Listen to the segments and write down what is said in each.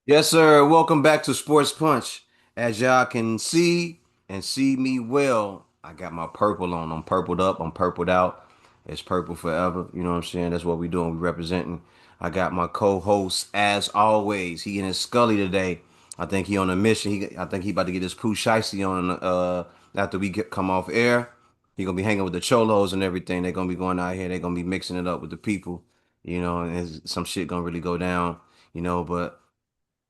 Yes, sir. Welcome back to Sports Punch. As y'all can see and see me well, I got my purple on. I'm purpled up. I'm purpled out. It's purple forever. You know what I'm saying? That's what we doing. We representing. I got my co-host as always. He in his Scully today. I think he on a mission. I think he about to get his poo shiesty on after come off air. He gonna be hanging with the cholos and everything. They're gonna be going out here. They're gonna be mixing it up with the people. And some shit gonna really go down. But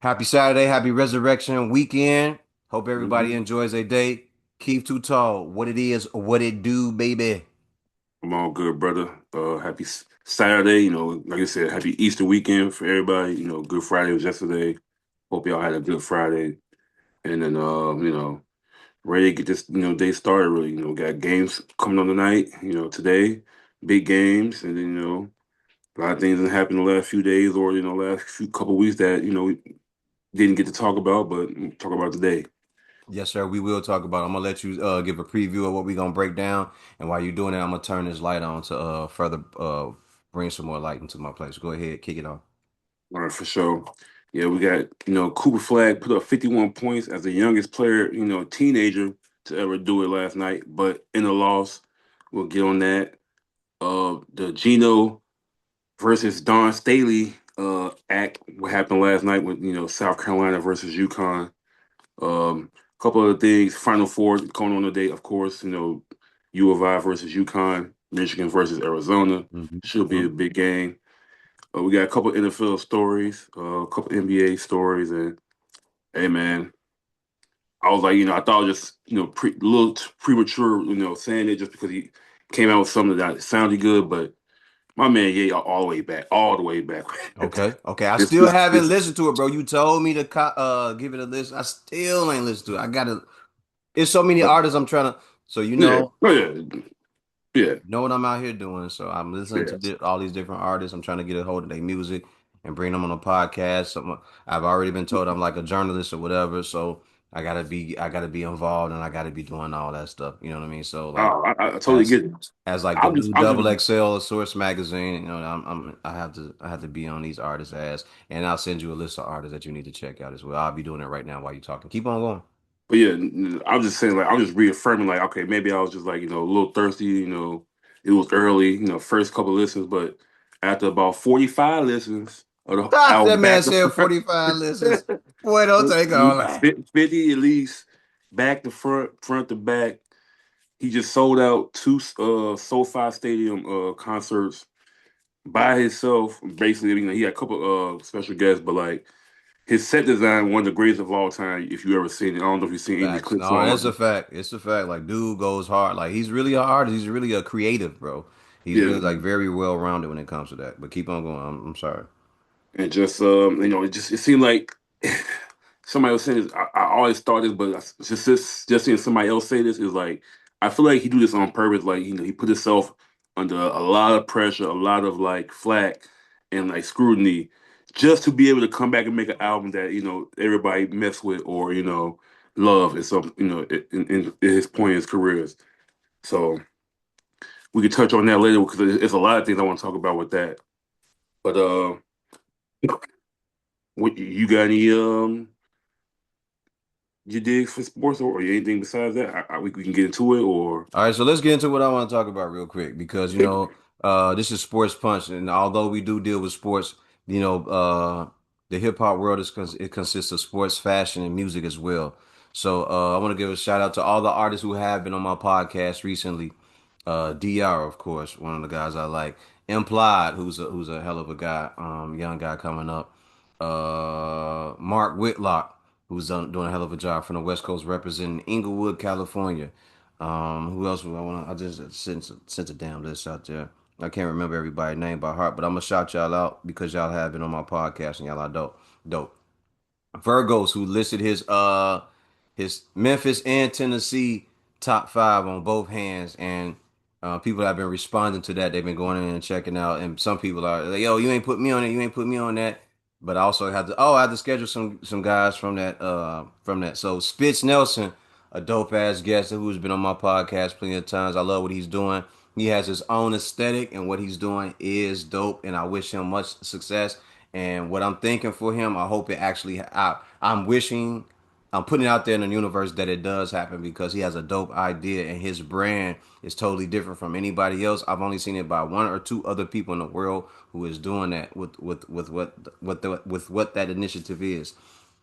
happy Saturday, happy Resurrection weekend. Hope everybody hmm enjoys their day. Keep too tall. What it is, what it do, baby. I'm all good, brother. Happy Saturday. Like I said, happy Easter weekend for everybody. Good Friday was yesterday. Hope y'all had a good Friday. And then, ready to get this, day started really. Got games coming on tonight, today, big games. And then, a lot of things that happened the last few days or, last few couple weeks that, we didn't get to talk about, but talk about today. Yes, sir. We will talk about it. I'm gonna let you give a preview of what we're gonna break down. And while you're doing that, I'm gonna turn this light on to further bring some more light into my place. Go ahead, kick it off. All right, for sure. Yeah, we got, Cooper Flag put up 51 points as the youngest player, teenager to ever do it last night. But in the loss, we'll get on that. The Gino versus Don Staley act, what happened last night with, South Carolina versus UConn. Couple of things, Final Four going on today, of course, U of I versus UConn, Michigan versus Arizona. Should be a Mhm. big game. We got a couple NFL stories, a couple NBA stories, and hey, man, I was like, I thought it was just, a little premature, saying it just because he came out with something that sounded good, but my man, yeah, all the way back, all the way back. Okay. Okay. I this, still this, haven't this, listened to it, bro. You told me to give it a listen. I still ain't listened to it. I gotta. It's so many artists I'm trying to. So yeah, oh yeah, yeah, know what I'm out here doing. So I'm listening to yeah. all these different artists. I'm trying to get a hold of their music and bring them on a podcast. I've already been told I'm like a journalist or whatever. So I gotta be involved and I gotta be doing all that stuff. You know what I mean? So like I totally as get it. as like the I'll just, new I'll just, double XL Source magazine, I have to be on these artists ass, and I'll send you a list of artists that you need to check out as well. I'll be doing it right now while you're talking. Keep on going. but yeah, I'm just saying, like, I'm just reaffirming, like, okay, maybe I was just like, a little thirsty, it was early, first couple listens, but after about 45 listens, I was That man back to said front. 45 listens. Boy, don't take all that. 50 at least, back to front, front to back. He just sold out two SoFi Stadium concerts by himself. Basically, he had a couple special guests, but like his set design, one of the greatest of all time. If you ever seen it, I don't know if you've seen any of the Facts. clips No, that's a on. fact. It's a fact. Like, dude goes hard. Like, he's really an artist. He's really a creative, bro. He's Yeah, really like very well rounded when it comes to that. But keep on going. I'm sorry. and just it seemed like somebody was saying this. I always thought this, but just seeing somebody else say this is like I feel like he do this on purpose. Like he put himself under a lot of pressure, a lot of like flack and like scrutiny, just to be able to come back and make an album that everybody mess with or love at some in his point in his careers. So we could touch on that later because it's a lot of things I want to talk about with that. But what you got any you dig for sports or anything besides that? We can get into it or All right, so let's get into what I want to talk about real quick because this is Sports Punch, and although we do deal with sports, the hip hop world it consists of sports, fashion, and music as well. So I want to give a shout out to all the artists who have been on my podcast recently. Dr. Of course, one of the guys I like. Implied, who's a hell of a guy, young guy coming up. Mark Whitlock, who's doing a hell of a job from the West Coast, representing Inglewood, California. Who else would I want? I just sent a damn list out there. I can't remember everybody's name by heart, but I'm gonna shout y'all out because y'all have been on my podcast and y'all are dope. Dope. Virgos, who listed his Memphis and Tennessee top five on both hands, and people have been responding to that. They've been going in and checking out, and some people are like, "Yo, you ain't put me on it. You ain't put me on that." But I also have to. Oh, I have to schedule some guys from that. So Spitz Nelson, a dope ass guest who's been on my podcast plenty of times. I love what he's doing. He has his own aesthetic, and what he's doing is dope. And I wish him much success. And what I'm thinking for him, I hope it actually. I'm wishing, I'm putting it out there in the universe that it does happen because he has a dope idea and his brand is totally different from anybody else. I've only seen it by one or two other people in the world who is doing that with what that initiative is.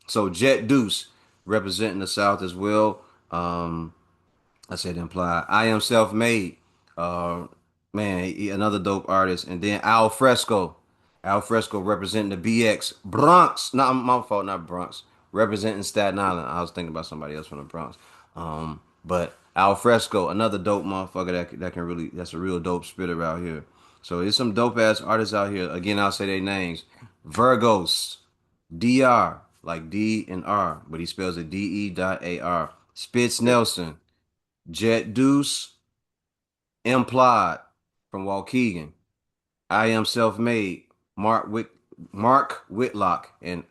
So Jet Deuce representing the South as well. I said implied. I am self-made. Uh, man, another dope artist. And then Al Fresco. Al Fresco representing the BX Bronx. Not my fault, not Bronx. Representing Staten Island. I was thinking about somebody else from the Bronx. But Al Fresco, another dope motherfucker that can really, that's a real dope spitter out here. So there's some dope ass artists out here. Again, I'll say their names. Virgos, DR, like D and R, but he spells it DE.AR. Spitz Nelson, Jet Deuce, Implied from Waukegan. I Am Self-Made, Mark Whitlock, and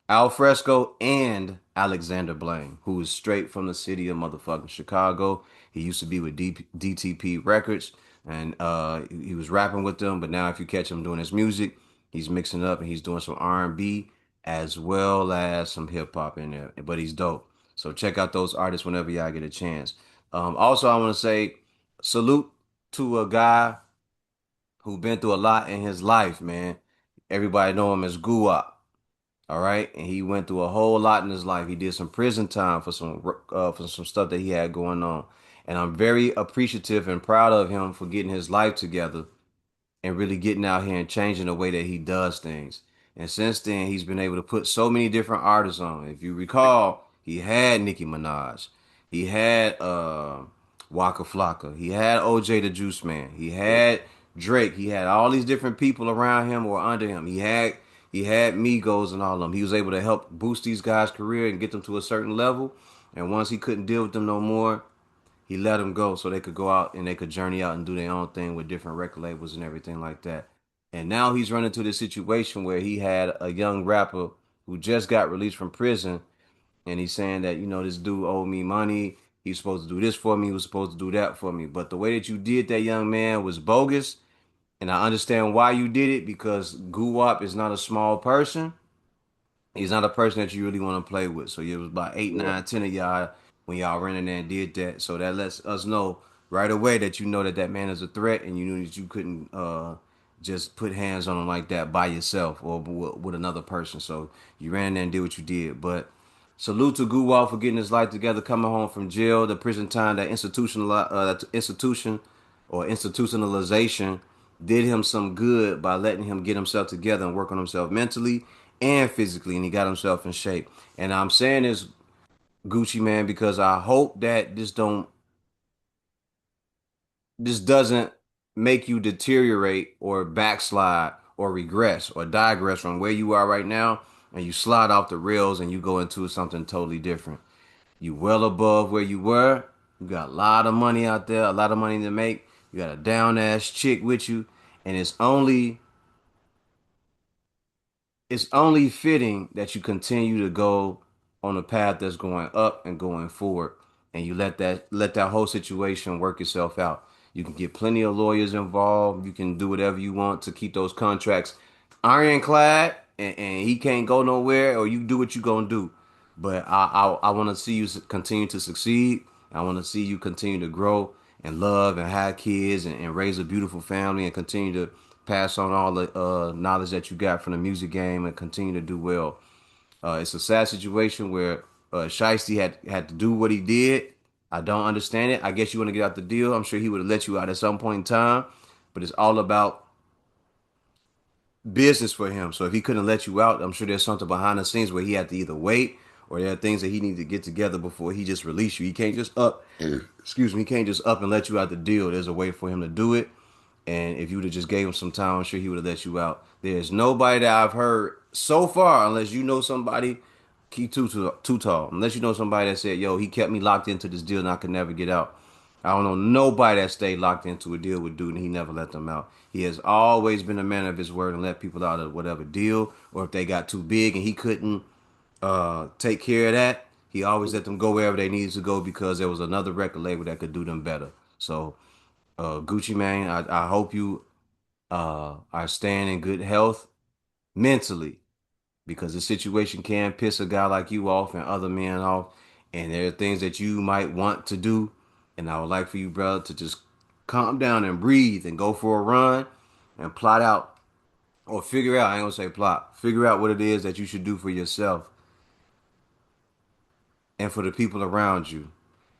Alfresco and Alexander Blaine, who is straight from the city of motherfucking Chicago. He used to be with DTP Records, and he was rapping with them. But now, if you catch him doing his music, he's mixing up and he's doing some R&B as well as some hip hop in there. But he's dope. So check out those artists whenever y'all get a chance. Also, I want to say salute to a guy who been through a lot in his life, man. Everybody know him as Guap. All right, and he went through a whole lot in his life. He did some prison time for some stuff that he had going on, and I'm very appreciative and proud of him for getting his life together and really getting out here and changing the way that he does things. And since then, he's been able to put so many different artists on. If you recall, he had Nicki Minaj, he had Waka Flocka, he had OJ the Juice Man, he had Drake, he had all these different people around him or under him. He had Migos and all of them. He was able to help boost these guys' career and get them to a certain level. And once he couldn't deal with them no more, he let them go so they could go out and they could journey out and do their own thing with different record labels and everything like that. And now he's running into this situation where he had a young rapper who just got released from prison, and he's saying that, this dude owed me money. He's supposed to do this for me. He was supposed to do that for me. But the way that you did that, young man, was bogus. And I understand why you did it because Guwap is not a small person. He's not a person that you really want to play with. So it was about eight, Yeah. nine, 10 of y'all when y'all ran in there and did that. So that lets us know right away that you know that that man is a threat, and you knew that you couldn't just put hands on him like that by yourself or with another person. So you ran in there and did what you did. But salute to Guwal for getting his life together, coming home from jail, the prison time, that institution or institutionalization did him some good by letting him get himself together and work on himself mentally and physically, and he got himself in shape. And I'm saying this, Gucci man, because I hope that this doesn't make you deteriorate or backslide or regress or digress from where you are right now, and you slide off the rails and you go into something totally different. You well above where you were. You got a lot of money out there, a lot of money to make. You got a down ass chick with you, and it's only fitting that you continue to go on a path that's going up and going forward, and you let that whole situation work itself out. You can get plenty of lawyers involved. You can do whatever you want to keep those contracts ironclad, and he can't go nowhere, or you do what you gonna do. But I want to see you continue to succeed. I want to see you continue to grow and love and have kids and raise a beautiful family and continue to pass on all the knowledge that you got from the music game and continue to do well. It's a sad situation where Shiesty had to do what he did. I don't understand it. I guess you want to get out the deal. I'm sure he would have let you out at some point in time, but it's all about business for him. So if he couldn't let you out, I'm sure there's something behind the scenes where he had to either wait or there are things that he needs to get together before he just release you. He can't just excuse me, he can't just up and let you out the deal. There's a way for him to do it. And if you would have just gave him some time, I'm sure he would have let you out. There's nobody that I've heard so far, unless you know somebody, keep too tall. Unless you know somebody that said, "Yo, he kept me locked into this deal and I could never get out." I don't know nobody that stayed locked into a deal with dude and he never let them out. He has always been a man of his word and let people out of whatever deal, or if they got too big and he couldn't take care of that, he always let them go wherever they needed to go because there was another record label that could do them better. So, Gucci man, I hope you are staying in good health. mentally, because the situation can piss a guy like you off and other men off, and there are things that you might want to do, and I would like for you, brother, to just calm down and breathe and go for a run and plot out or figure out. I ain't gonna say plot. Figure out what it is that you should do for yourself and for the people around you,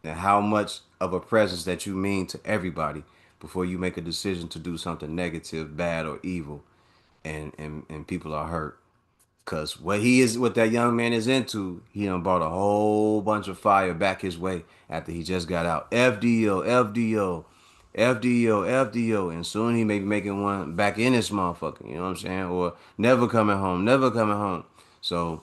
and how much of a presence that you mean to everybody before you make a decision to do something negative, bad, or evil, and people are hurt. Cause what that young man is into, he done brought a whole bunch of fire back his way after he just got out. FDO, FDO, FDO, FDO, and soon he may be making one back in this motherfucker. You know what I'm saying? Or never coming home, never coming home. So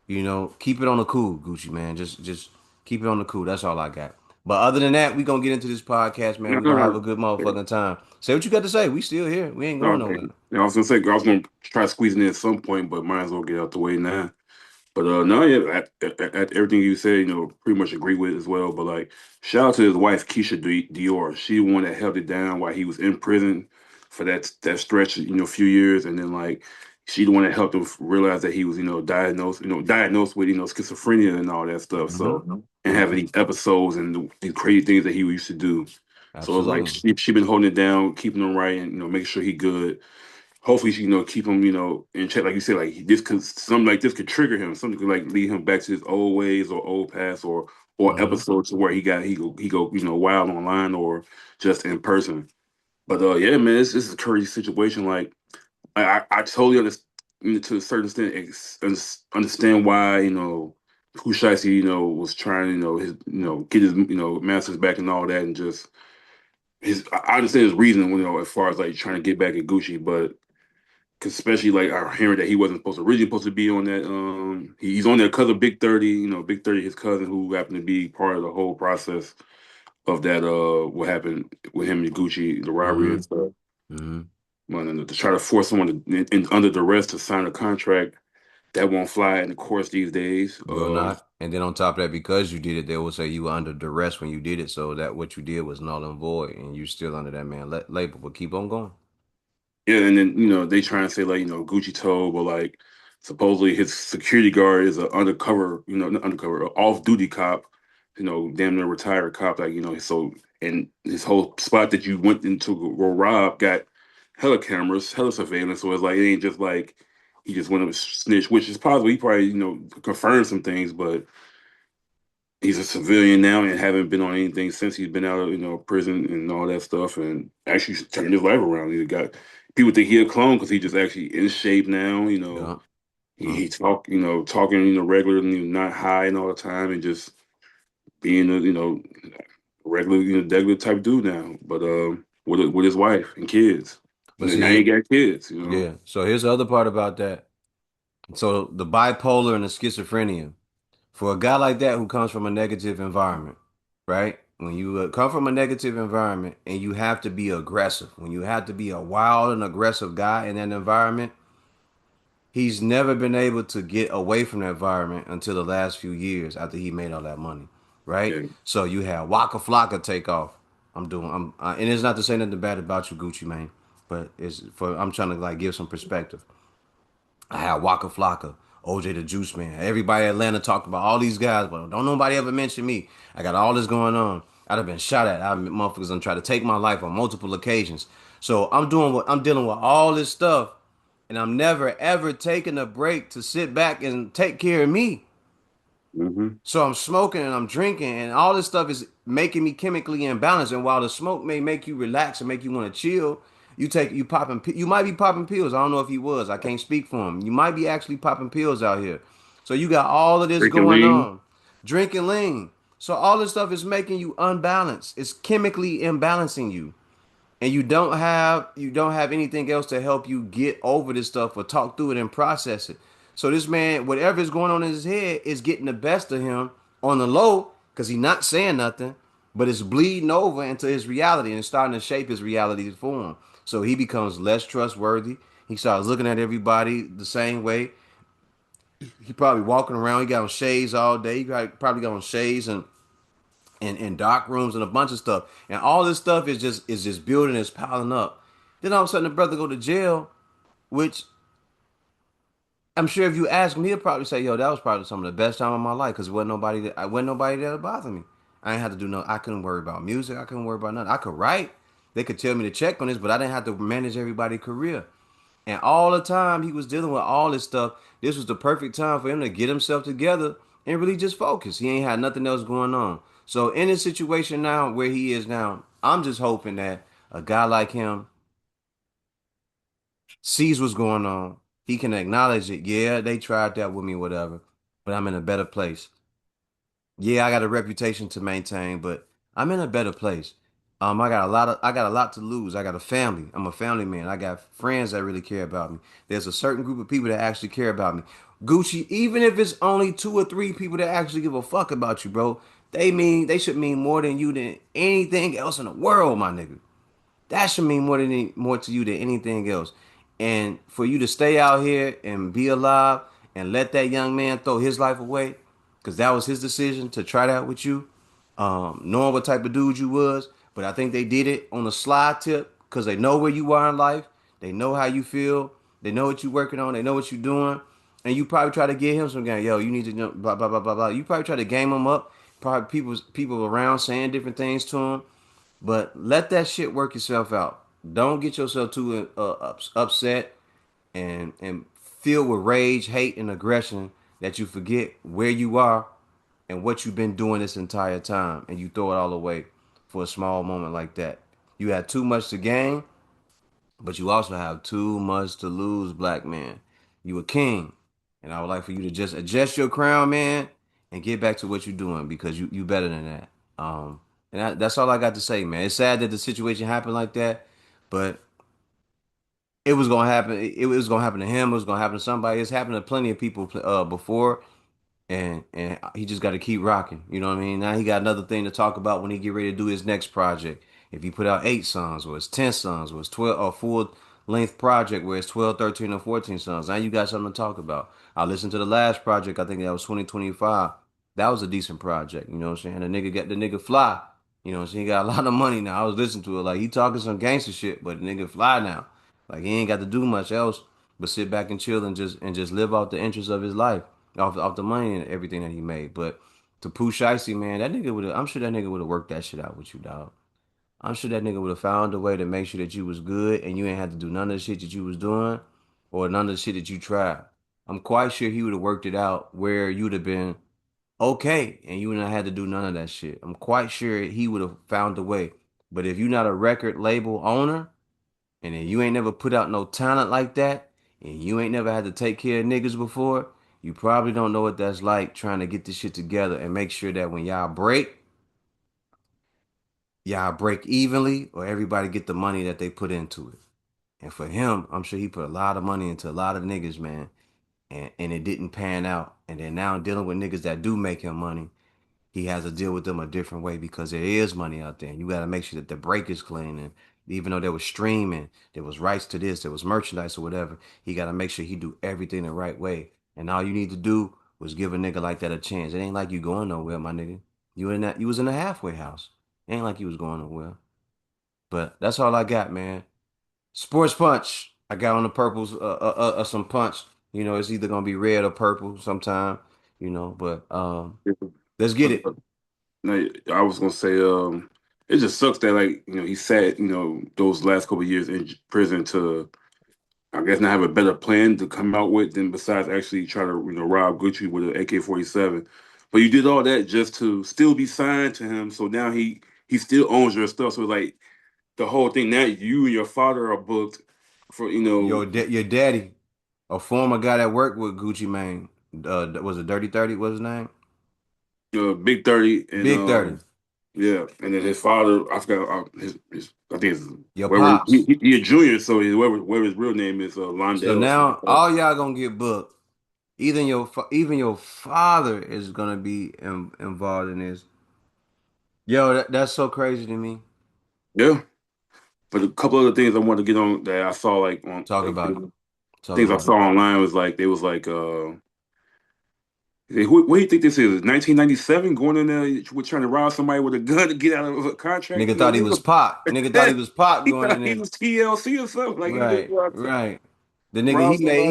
keep it on the cool, Gucci man. Just keep it on the cool. That's all I got. But other than that, we gonna get into this podcast, man. No, We no, gonna have a no. good motherfucking time. Say what you got to say. We still here. We ain't No, going okay. nowhere. Yeah, I was gonna say I was gonna try squeezing in at some point, but might as well get out the way now. But no, yeah, at everything you said, pretty much agree with it as well. But like, shout out to his wife Keisha Dior. She the one that held it down while he was in prison for that stretch, few years, and then like she the one that helped him realize that he was, diagnosed with schizophrenia and all that stuff. Mm-hmm. So and having Mm-hmm. these episodes and the crazy things that he used to do. So it's like Absolutely. she been holding it down, keeping him right, and making sure he good. Hopefully she keep him in check, like you said, like this could something like this could trigger him, something could like lead him back to his old ways or old past or Mm-hmm. episodes to where he go wild online or just in person. But yeah, man, this is a crazy situation. Like I totally understand to a certain extent understand why Pooh Shiesty was trying his get his masters back and all that, and just his I understand his reason as far as like trying to get back at Gucci, but 'cause especially like our hearing that he wasn't originally supposed to be on that. He's on there because of Big 30. Big 30, his cousin, who happened to be part of the whole process of that. What happened with him and Gucci, the robbery Mm-hmm. and stuff. Mm-hmm. Man, to try to force someone under duress to sign a contract that won't fly in the courts these days. Will not. And then on top of that, because you did it, they will say you were under duress when you did it, so that what you did was null and void, and you're still under that man label. But keep on going. Yeah, and then they try and say like Gucci told, but like supposedly his security guard is an undercover, not undercover, off duty cop, damn near retired cop, like so and his whole spot that you went into go rob got hella cameras, hella surveillance, so it's like it ain't just like he just went up and snitch, which is possible. He probably confirmed some things, but he's a civilian now and haven't been on anything since he's been out of prison and all that stuff, and actually turned his life around. He got people think he a clone because he just actually in shape now. Yeah. He talk talking regularly, not high and all the time, and just being a regular regular type dude now. But with his wife and kids, But and now he see, got kids. yeah. So here's the other part about that. So the bipolar and the schizophrenia, for a guy like that who comes from a negative environment, right? When you come from a negative environment and you have to be aggressive, when you have to be a wild and aggressive guy in that environment, he's never been able to get away from that environment until the last few years after he made all that money, right? Yeah. So you have Waka Flocka take off. And it's not to say nothing bad about you, Gucci man, but I'm trying to like give some perspective. I had Waka Flocka, OJ the Juice Man. Everybody in Atlanta talked about all these guys, but don't nobody ever mention me. I got all this going on. I'd have been shot at. Motherfuckers done try to take my life on multiple occasions. So I'm dealing with all this stuff, and I'm never ever taking a break to sit back and take care of me. Hmm. So I'm smoking and I'm drinking, and all this stuff is making me chemically imbalanced. And while the smoke may make you relax and make you want to chill, you might be popping pills. I don't know if he was. I can't speak for him. You might be actually popping pills out here. So you got all of this Drinking going lean. on, drinking lean. So all this stuff is making you unbalanced. It's chemically imbalancing you, and you don't have anything else to help you get over this stuff or talk through it and process it. So this man, whatever is going on in his head, is getting the best of him on the low because he's not saying nothing, but it's bleeding over into his reality and it's starting to shape his reality for him. So he becomes less trustworthy. He starts looking at everybody the same way. He probably walking around. He got on shades all day. He probably got on shades and dark rooms and a bunch of stuff. And all this stuff is just building, is piling up. Then all of a sudden the brother go to jail, which I'm sure if you ask him, he'll probably say, "Yo, that was probably some of the best time of my life because wasn't nobody there to bother me. I ain't had to do no. I couldn't worry about music. I couldn't worry about nothing. I could write. They could tell me to check on this, but I didn't have to manage everybody's career. And all the time he was dealing with all this stuff, this was the perfect time for him to get himself together and really just focus. He ain't had nothing else going on. So in his situation now, where he is now, I'm just hoping that a guy like him sees what's going on. He can acknowledge it. Yeah, they tried that with me, whatever, but I'm in a better place. Yeah, I got a reputation to maintain, but I'm in a better place. I got a lot to lose. I got a family. I'm a family man. I got friends that really care about me. There's a certain group of people that actually care about me. Gucci, even if it's only two or three people that actually give a fuck about you, bro, they should mean more than you than anything else in the world, my nigga. That should mean more to you than anything else. And for you to stay out here and be alive and let that young man throw his life away, because that was his decision to try that with you, knowing what type of dude you was. But I think they did it on a slide tip because they know where you are in life. They know how you feel. They know what you're working on. They know what you're doing. And you probably try to get him some game. Yo, you need to know blah blah blah blah blah. You probably try to game him up. Probably people around saying different things to him. But let that shit work itself out. Don't get yourself too upset and filled with rage, hate, and aggression that you forget where you are and what you've been doing this entire time, and you throw it all away for a small moment like that. You had too much to gain, but you also have too much to lose, black man. You a king, and I would like for you to just adjust your crown, man, and get back to what you're doing because you better than that. That's all I got to say, man. It's sad that the situation happened like that, but it was gonna happen. It was gonna happen to him. It was gonna happen to somebody. It's happened to plenty of people before, and he just got to keep rocking. You know what I mean? Now he got another thing to talk about when he get ready to do his next project. If he put out 8 songs, or it's 10 songs, or it's 12, or full length project where it's 12, 13, or 14 songs. Now you got something to talk about. I listened to the last project. I think that was 2025. That was a decent project. You know what I'm saying? The nigga fly. You know what I'm saying? He got a lot of money now. I was listening to it like he talking some gangster shit, but the nigga fly now. Like he ain't got to do much else but sit back and chill and just live out the interest of his life off the money and everything that he made. But to Pooh Shiesty, man, that nigga would have. I'm sure that nigga would have worked that shit out with you, dog. I'm sure that nigga would have found a way to make sure that you was good and you ain't had to do none of the shit that you was doing or none of the shit that you tried. I'm quite sure he would have worked it out where you'd have been okay and you wouldn't have had to do none of that shit. I'm quite sure he would have found a way. But if you're not a record label owner and then you ain't never put out no talent like that, and you ain't never had to take care of niggas before, you probably don't know what that's like trying to get this shit together and make sure that when y'all break evenly or everybody get the money that they put into it. And for him, I'm sure he put a lot of money into a lot of niggas, man. And it didn't pan out. And then now dealing with niggas that do make him money, he has to deal with them a different way because there is money out there. And you got to make sure that the break is clean. And even though there was streaming, there was rights to this, there was merchandise or whatever, he got to make sure he do everything the right way. And all you need to do was give a nigga like that a chance. It ain't like you going nowhere, my nigga. You was in a halfway house. It ain't like you was going nowhere. But that's all I got, man. Sports punch. I got on the purples, some punch. You know, it's either gonna be red or purple sometime. You know, but let's get it. Like, I was gonna say, it just sucks that like he sat those last couple of years in prison to I guess not have a better plan to come out with than besides actually try to rob Gucci with an AK-47. But you did all that just to still be signed to him, so now he still owns your stuff. So like the whole thing now, you and your father are booked for Your daddy, a former guy that worked with Gucci Mane, was it Dirty 30? What's his name? Big 30 and Big 30. yeah, and then his father, I forgot his I think it's Your whatever pops. he a junior, so whatever his real name is, So Londell or something now like all y'all gonna get booked. Even your father is gonna be involved in this. Yo, that's so crazy to me. that. Yeah, but a couple other things I wanted to get on that I saw like on Talk like about it. Talk things I about it. saw online was like they was like what do you think this is? 1997 going in there we're trying to rob somebody with a gun to get out of a contract? Nigga thought he was Pac. Nigga thought he was Pac He going in thought he there. was TLC or something. Like he just Right, right. The nigga Rob somebody,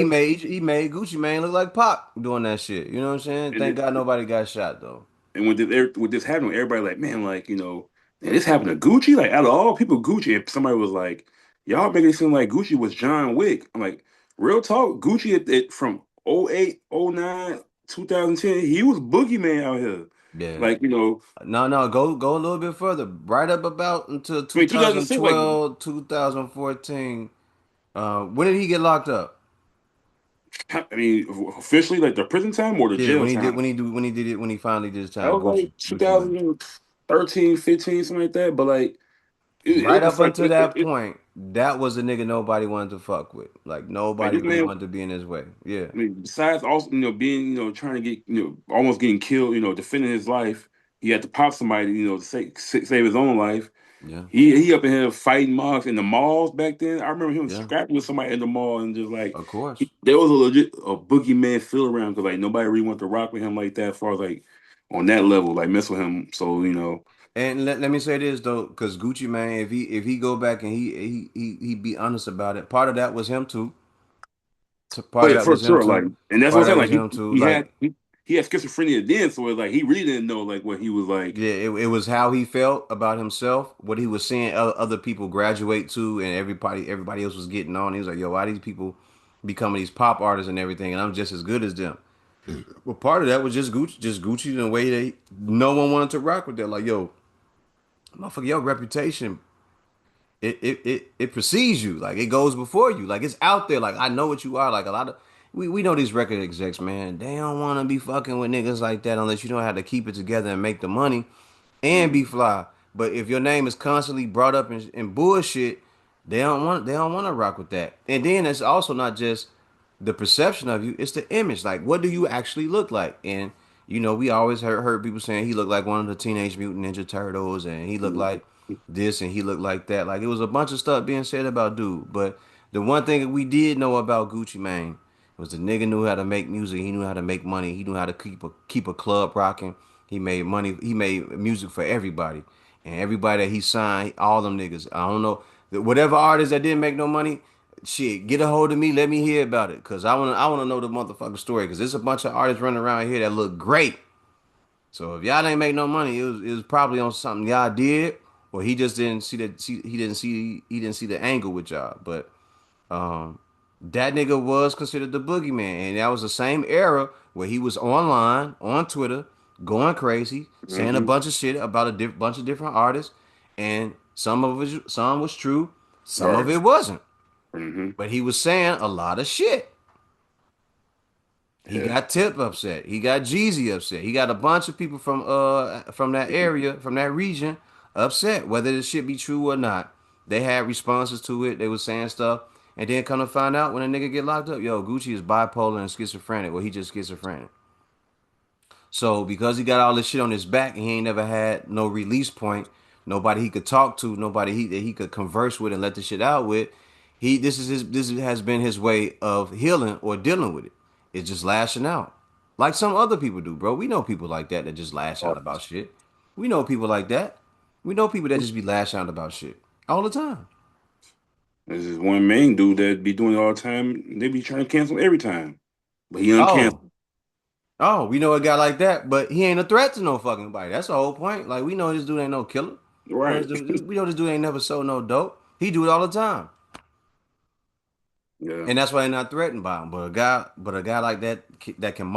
he made Gucci Mane look like Pop doing that shit. You know what I'm saying? and Thank it, God nobody got shot though. and when this happened, everybody like, man, like man, this happened to Gucci. Like out of all people, Gucci. And somebody was like, y'all making it seem like Gucci was John Wick. I'm like, real talk, Gucci from '08, '09, 2010, he was boogeyman out here. Yeah. Like No, go a little bit further. Right up about until I mean 2006, like 2012, 2014. When did he get locked up? I mean officially like the prison time or the Yeah, jail time. when he did it when he finally did his That time, was like Gucci Mane. 2013, 15, something like that. But like it Right was up like until that point, that was a nigga nobody wanted to fuck with. Like like nobody this really man. wanted to be in his way. Yeah, I mean, besides also, being, trying to get, almost getting killed, defending his life, he had to pop somebody, to save his own life. yeah, He up in here fighting mobs in the malls back then. I remember him yeah. scrapping with somebody in the mall and just like Of course. there was a legit boogeyman feel around because like nobody really wanted to rock with him like that, as far as like on that level, like mess with him. So And let me say this though, because Gucci Mane, if he go back and he be honest about it, part of that was him too. oh Part of yeah, that for was him sure. Like, too. and that's what Part I'm of saying. that was Like him too. Like he had schizophrenia then, so it's like he really didn't know like what he was like. yeah, it was how he felt about himself, what he was seeing other people graduate to, and everybody else was getting on. He was like, "Yo, why these people becoming these pop artists and everything, and I'm just as good as them." Well, part of that was just Gucci in the way that no one wanted to rock with that. Like, yo, motherfucker, your reputation it precedes you. Like it goes before you. Like it's out there. Like I know what you are. Like a lot of we know these record execs, man. They don't want to be fucking with niggas like that unless you know how to keep it together and make the money and be Mm, fly. But if your name is constantly brought up in bullshit, they don't want to rock with that. And then it's also not just the perception of you, it's the image. Like what do you actually look like? And we always heard people saying he looked like one of the Teenage Mutant Ninja Turtles and he looked mm, like this and he looked like that. Like it was a bunch of stuff being said about dude. But the one thing that we did know about Gucci Mane was the nigga knew how to make music. He knew how to make money. He knew how to keep a club rocking. He made money. He made music for everybody, and everybody that he signed, all them niggas. I don't know whatever artist that didn't make no money. Shit, get a hold of me. Let me hear about it, cause I wanna know the motherfucking story. Cause there's a bunch of artists running around here that look great. So if y'all ain't make no money, it was probably on something y'all did, or he just didn't see that. He didn't see the angle with y'all. But um, that nigga was considered the boogeyman, and that was the same era where he was online on Twitter, going crazy, saying a mm-hmm, bunch of shit about a bunch of different artists, and some was true, some of right. it wasn't. Mm-hmm. But he was saying a lot of shit. He Yeah. got Tip upset. He got Jeezy upset. He got a bunch of people from that area, from that region, upset. Whether this shit be true or not, they had responses to it. They was saying stuff, and then come to find out when a nigga get locked up, yo, Gucci is bipolar and schizophrenic. Well, he just schizophrenic. So because he got all this shit on his back and he ain't never had no release point, nobody he could talk to, nobody that he could converse with and let the shit out with, this has been his way of healing or dealing with it. It's just lashing out. Like some other people do, bro. We know people like that just lash out about shit. We know people like that. We know people that just be lashing out about shit all the time. There's this one main dude that be doing it all the time. They be trying to cancel him every time, but he Oh, uncanceled. we know a guy like that, but he ain't a threat to no fucking body. That's the whole point. Like we know this dude ain't no killer. Right. We know this dude ain't never sold no dope. He do it all the time, Yeah. and that's why they're not threatened by him. But a guy like that that can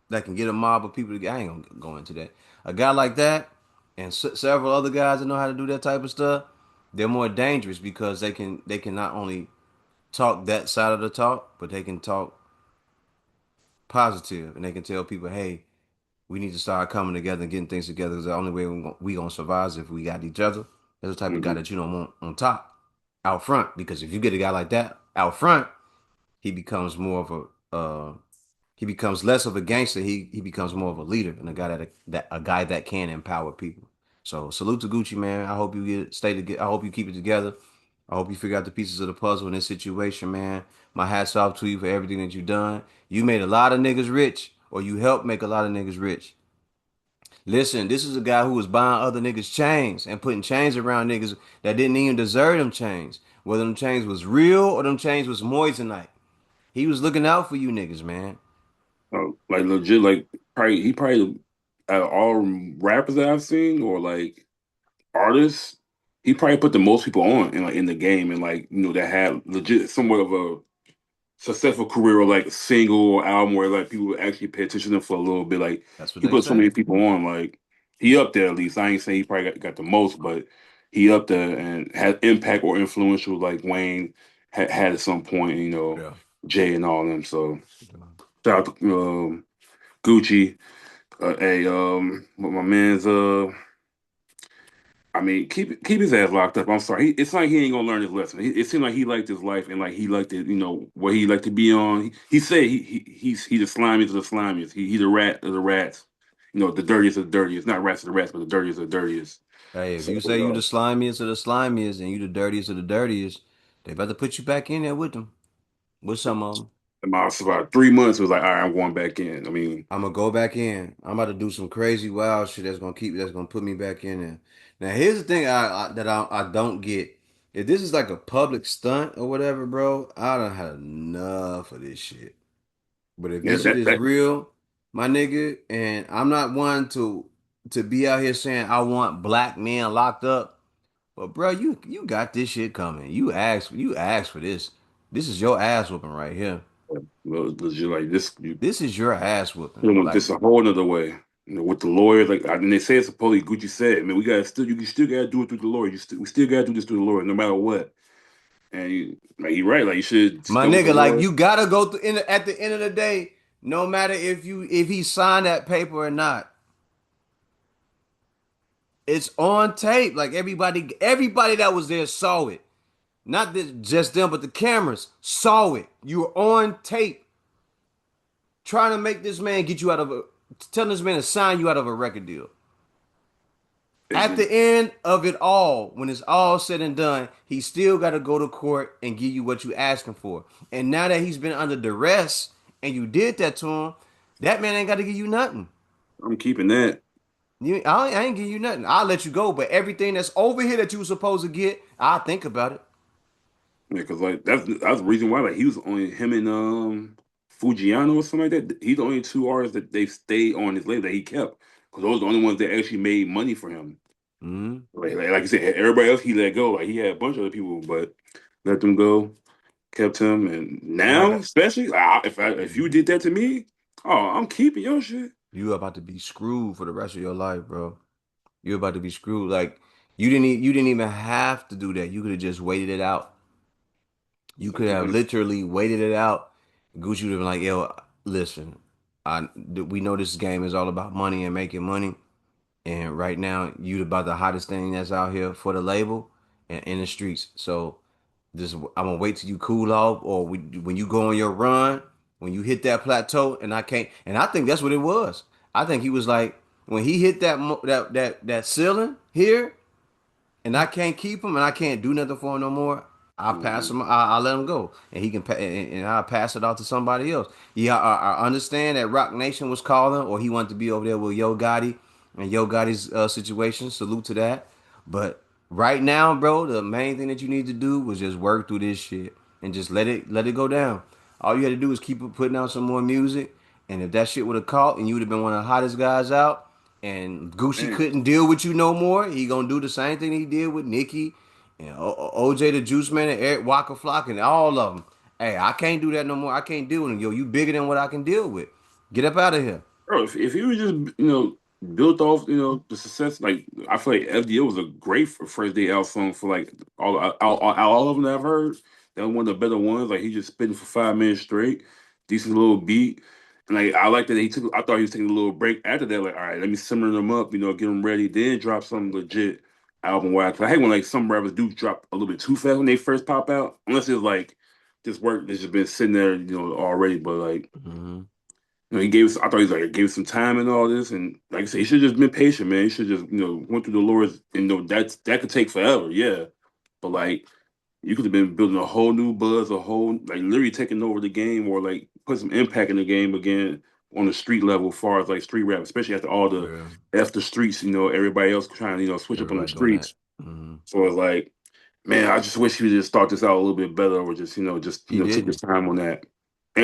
that can get a mob of people. I ain't gonna go into that. A guy like that, and several other guys that know how to do that type of stuff, they're more dangerous because they can not only talk that side of the talk, but they can talk positive, and they can tell people, hey, we need to start coming together and getting things together. Because the only way we gonna survive is if we got each other. That's the type of guy Hmm. that you don't want on top, out front. Because if you get a guy like that out front, he becomes more of he becomes less of a gangster. He becomes more of a leader and a guy that can empower people. So salute to Gucci, man. I hope you stay together. I hope you keep it together. I hope you figure out the pieces of the puzzle in this situation, man. My hats off to you for everything that you've done. You made a lot of niggas rich, or you helped make a lot of niggas rich. Listen, this is a guy who was buying other niggas chains and putting chains around niggas that didn't even deserve them chains. whether them chains was real or them chains was moissanite. He was looking out for you niggas, man. Like legit, like probably he probably out of all rappers that I've seen or like artists, he probably put the most people on in like in the game and like that had legit somewhat of a successful career or like single or album where like people would actually pay attention to them for a little bit. Like That's what he they put so say. many people on. Like he up there at least. I ain't saying he probably got the most, but he up there and had impact or influential like Wayne had at some point. Yeah. Jay and all them. So shout out to Gucci. Hey, my man's I mean, keep his ass locked up. I'm sorry. It's like he ain't gonna learn his lesson. It seemed like he liked his life and like he liked it. What he liked to be on. He said he the slimiest of the slimiest. He the rat of the rats. The dirtiest of the dirtiest. Not rats of the rats, but the dirtiest of the dirtiest. Hey, if So you say you the slimiest of the slimiest and you the dirtiest of the dirtiest, they about to put you back in there with them. With some of them. about 3 months, it was like, all right, I'm going back in. I mean, I'm gonna go back in. I'm about to do some crazy wild shit that's gonna put me back in there. Now here's the thing I don't get. If this is like a public stunt or whatever, bro, I done had enough of this shit. But if yeah, this shit that is that real, my nigga, and I'm not one to be out here saying I want black men locked up, but bro, you got this shit coming. You asked for this. This is your ass whooping right here. legit like this. This is your ass whooping. You Like this a whole nother way. With the lawyers, like and they say it's supposedly Gucci said, man, you still gotta do it through the lawyer. We still gotta do this through the lawyer, no matter what. And you're right. Like you should my stick with the nigga, like lawyer. you gotta go through at the end of the day, no matter if he signed that paper or not, it's on tape. Like everybody that was there saw it. Not just them, but the cameras saw it. You were on tape trying to make this man get you out of a telling this man to sign you out of a record deal. It's At just, the end of it all, when it's all said and done, he still got to go to court and give you what you asking for. And now that he's been under duress and you did that to him, that man ain't got to give you nothing. I'm keeping that. I ain't give you nothing. I'll let you go, but everything that's over here that you were supposed to get, I'll think about it. Yeah, because like that's the reason why. Like he was only him and Fujiano or something like that. He's the only two artists that they stayed on his label that he kept. Because those are the only ones that actually made money for him. Mm-hmm. Like I said, everybody else he let go. Like he had a bunch of other people, but let them go, kept him. And And I now, got especially, if you did that to me, oh, I'm keeping your shit. you about to be screwed for the rest of your life, bro. You're about to be screwed. Like you didn't even have to do that. You could have just waited it out. You Like could you have can, literally waited it out. Gucci would have been like, "Yo, listen, we know this game is all about money and making money, and right now you about the hottest thing that's out here for the label and in the streets. So just I'm gonna wait till you cool off, or when you go on your run, when you hit that plateau, and I can't. And I think that's what it was. I think he was like when he hit that ceiling here, and I can't keep him, and I can't do nothing for him no more. I'll pass mhm. him. I'll let him go, and he can, and I'll pass it off to somebody else. Yeah, I understand that Rock Nation was calling, or he wanted to be over there with Yo Gotti and Yo Gotti's situation. Salute to that. But right now, bro, the main thing that you need to do was just work through this shit and just let it go down. All you had to do is keep putting out some more music, and if that shit would have caught, and you would have been one of the hottest guys out, and Gucci Man, couldn't deal with you no more, he gonna do the same thing he did with Nicki and OJ the Juice Man and Eric Waka Flock and all of them. Hey, I can't do that no more. I can't deal with him. Yo, you bigger than what I can deal with. Get up out of here. bro, if he was just built off the success, like I feel like FDO was a great first day out song for like all of them that I've heard. That was one of the better ones. Like he just spitting for 5 minutes straight, decent little beat, and like I like that he took. I thought he was taking a little break after that. Like all right, let me simmer them up, get them ready, then drop something legit album wise. I hate when like some rappers do drop a little bit too fast when they first pop out, unless it's like this work that's just been sitting there, already. But like. Hmm. He gave us. I thought he was like gave us some time and all this, and like I said, he should have just been patient, man. He should just went through the lures, and that could take forever, yeah. But like you could have been building a whole new buzz, a whole like literally taking over the game, or like put some impact in the game again on the street level, as far as like street rap, especially after all the Yeah. after streets, everybody else trying to switch up on the Everybody doing that. streets. Hmm. So it's like. Man, I just wish he would just start this out a little bit better, or just He take his didn't. time on that,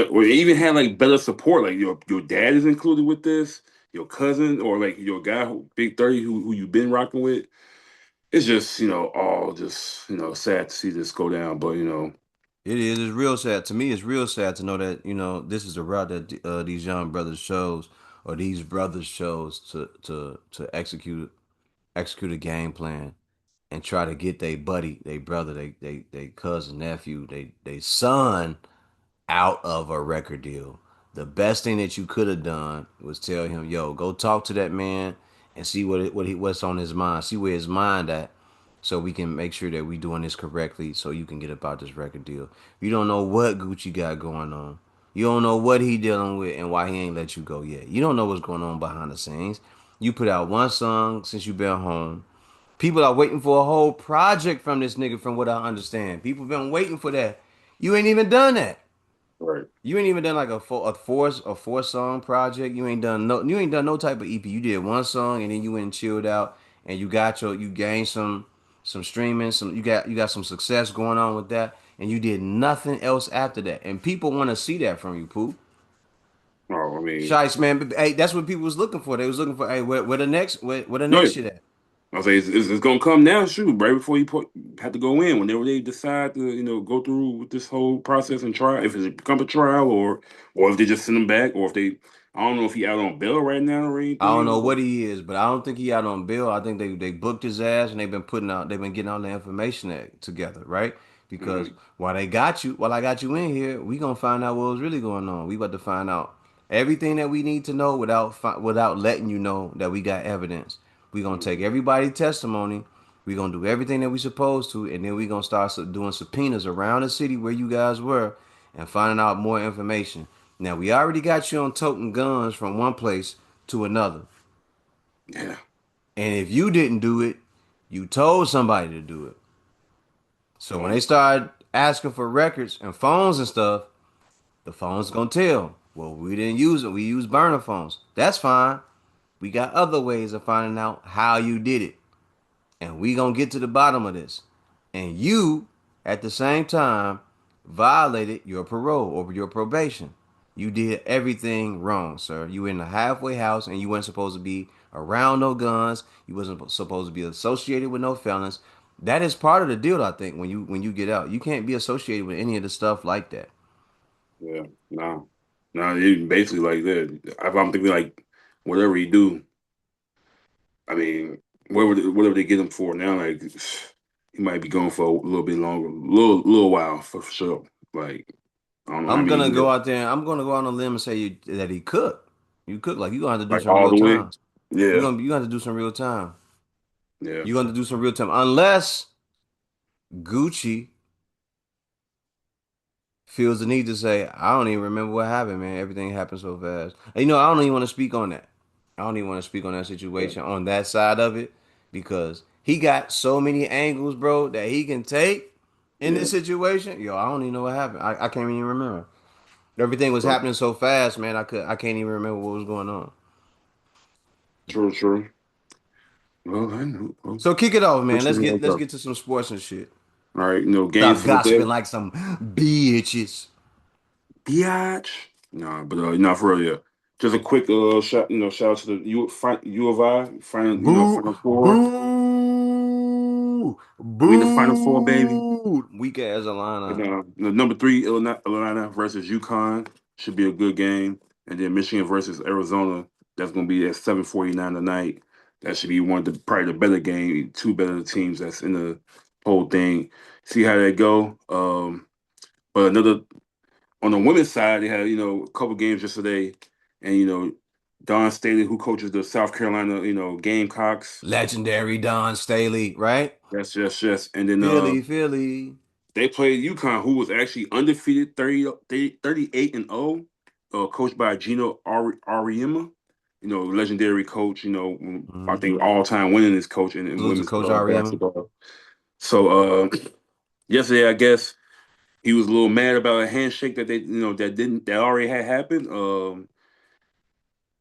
or even had like better support. Like your dad is included with this, your cousin, or like your guy Big 30 who you've been rocking with. It's just all just sad to see this go down. But It is. It's real sad. To me, it's real sad to know that, this is the route that these young brothers chose, or these brothers chose to execute a game plan and try to get their buddy, their brother, they cousin, nephew, they son out of a record deal. The best thing that you could have done was tell him, "Yo, go talk to that man and see what's on his mind. See where his mind at, so we can make sure that we doing this correctly. So you can get about this record deal. You don't know what Gucci got going on. You don't know what he dealing with and why he ain't let you go yet. You don't know what's going on behind the scenes. You put out one song since you been home. People are waiting for a whole project from this nigga, from what I understand. People been waiting for that. You ain't even done that. right, You ain't even done like a four song project. You ain't done no type of EP. You did one song and then you went and chilled out and you gained some streaming, you got some success going on with that, and you did nothing else after that. And people want to see that from you, Pooh. oh, I mean, Shice, man. Hey, that's what people was looking for. They was looking for, hey, where the next no. shit at? I say it's gonna come now, shoot, right before you have to go in. Whenever they decide to, go through with this whole process and try, if it becomes a trial, or if they just send him back, or if they, I don't know if he out on bail right now or I don't anything. know Or, what he is, but I don't think he out on bail. I think they booked his ass and they've been getting all the information together, right? Because Mhm. while I got you in here, we gonna find out what was really going on. We about to find out everything that we need to know without letting you know that we got evidence. We gonna take Mhm. everybody's testimony. We gonna do everything that we supposed to, and then we gonna start doing subpoenas around the city where you guys were and finding out more information. Now we already got you on toting guns from one place to another. Yeah, And if you didn't do it, you told somebody to do it. So when well, they started asking for records and phones and stuff, the phone's gonna tell. Well, we didn't use it. We used burner phones. That's fine. We got other ways of finding out how you did it. And we gonna get to the bottom of this. And you, at the same time, violated your parole or your probation. You did everything wrong, sir. You were in a halfway house and you weren't supposed to be around no guns. You wasn't supposed to be associated with no felons. That is part of the deal, I think. When you get out, you can't be associated with any of the stuff like that. yeah, no, no, it basically like that. I'm thinking like whatever he do, I mean, whatever they get him for now, like he might be going for a little bit longer, little while for sure. Like I don't know how I'm many gonna go years, out there and I'm gonna go out on a limb and say that he cooked. You cook, like you gonna have to do like some all real the way. time. Yeah, You gonna have to do some real time. yeah, You're gonna do some real time, unless Gucci feels the need to say, "I don't even remember what happened, man. Everything happened so fast." And, I don't even want to speak on that. I don't even want to speak on that yeah, situation on that side of it, because he got so many angles, bro, that he can take in yeah. this situation. Yo, I don't even know what happened. I can't even remember. Everything was True, happening so fast, man. I can't even remember what was going on. true, true. Well, I know. Well, So kick it off, man. which Let's thing get else let's up? get to some sports and shit. All right, games Stop for the day. gossiping like some bitches. Biatch. Nah, but for real, yeah. Just a quick shout out to the U of I final, Boo, final four. boo, We in the final four, baby. boo. Weak ass And Alana. the number three Illinois versus UConn should be a good game, and then Michigan versus Arizona. That's gonna be at 7:49 tonight. That should be one of the probably the better game, two better teams that's in the whole thing. See how they go. But another on the women's side, they had a couple games yesterday, and Don Staley, who coaches the South Carolina Gamecocks. Legendary Don Staley, right? Yes, and then Philly, Philly. they played UConn, who was actually undefeated 38 and 0, coached by Gino Auriemma, legendary coach, I Mm-hmm. think all time winningest coach in Salute to women's Coach Ariema. basketball. So yesterday, I guess he was a little mad about a handshake that that already had happened.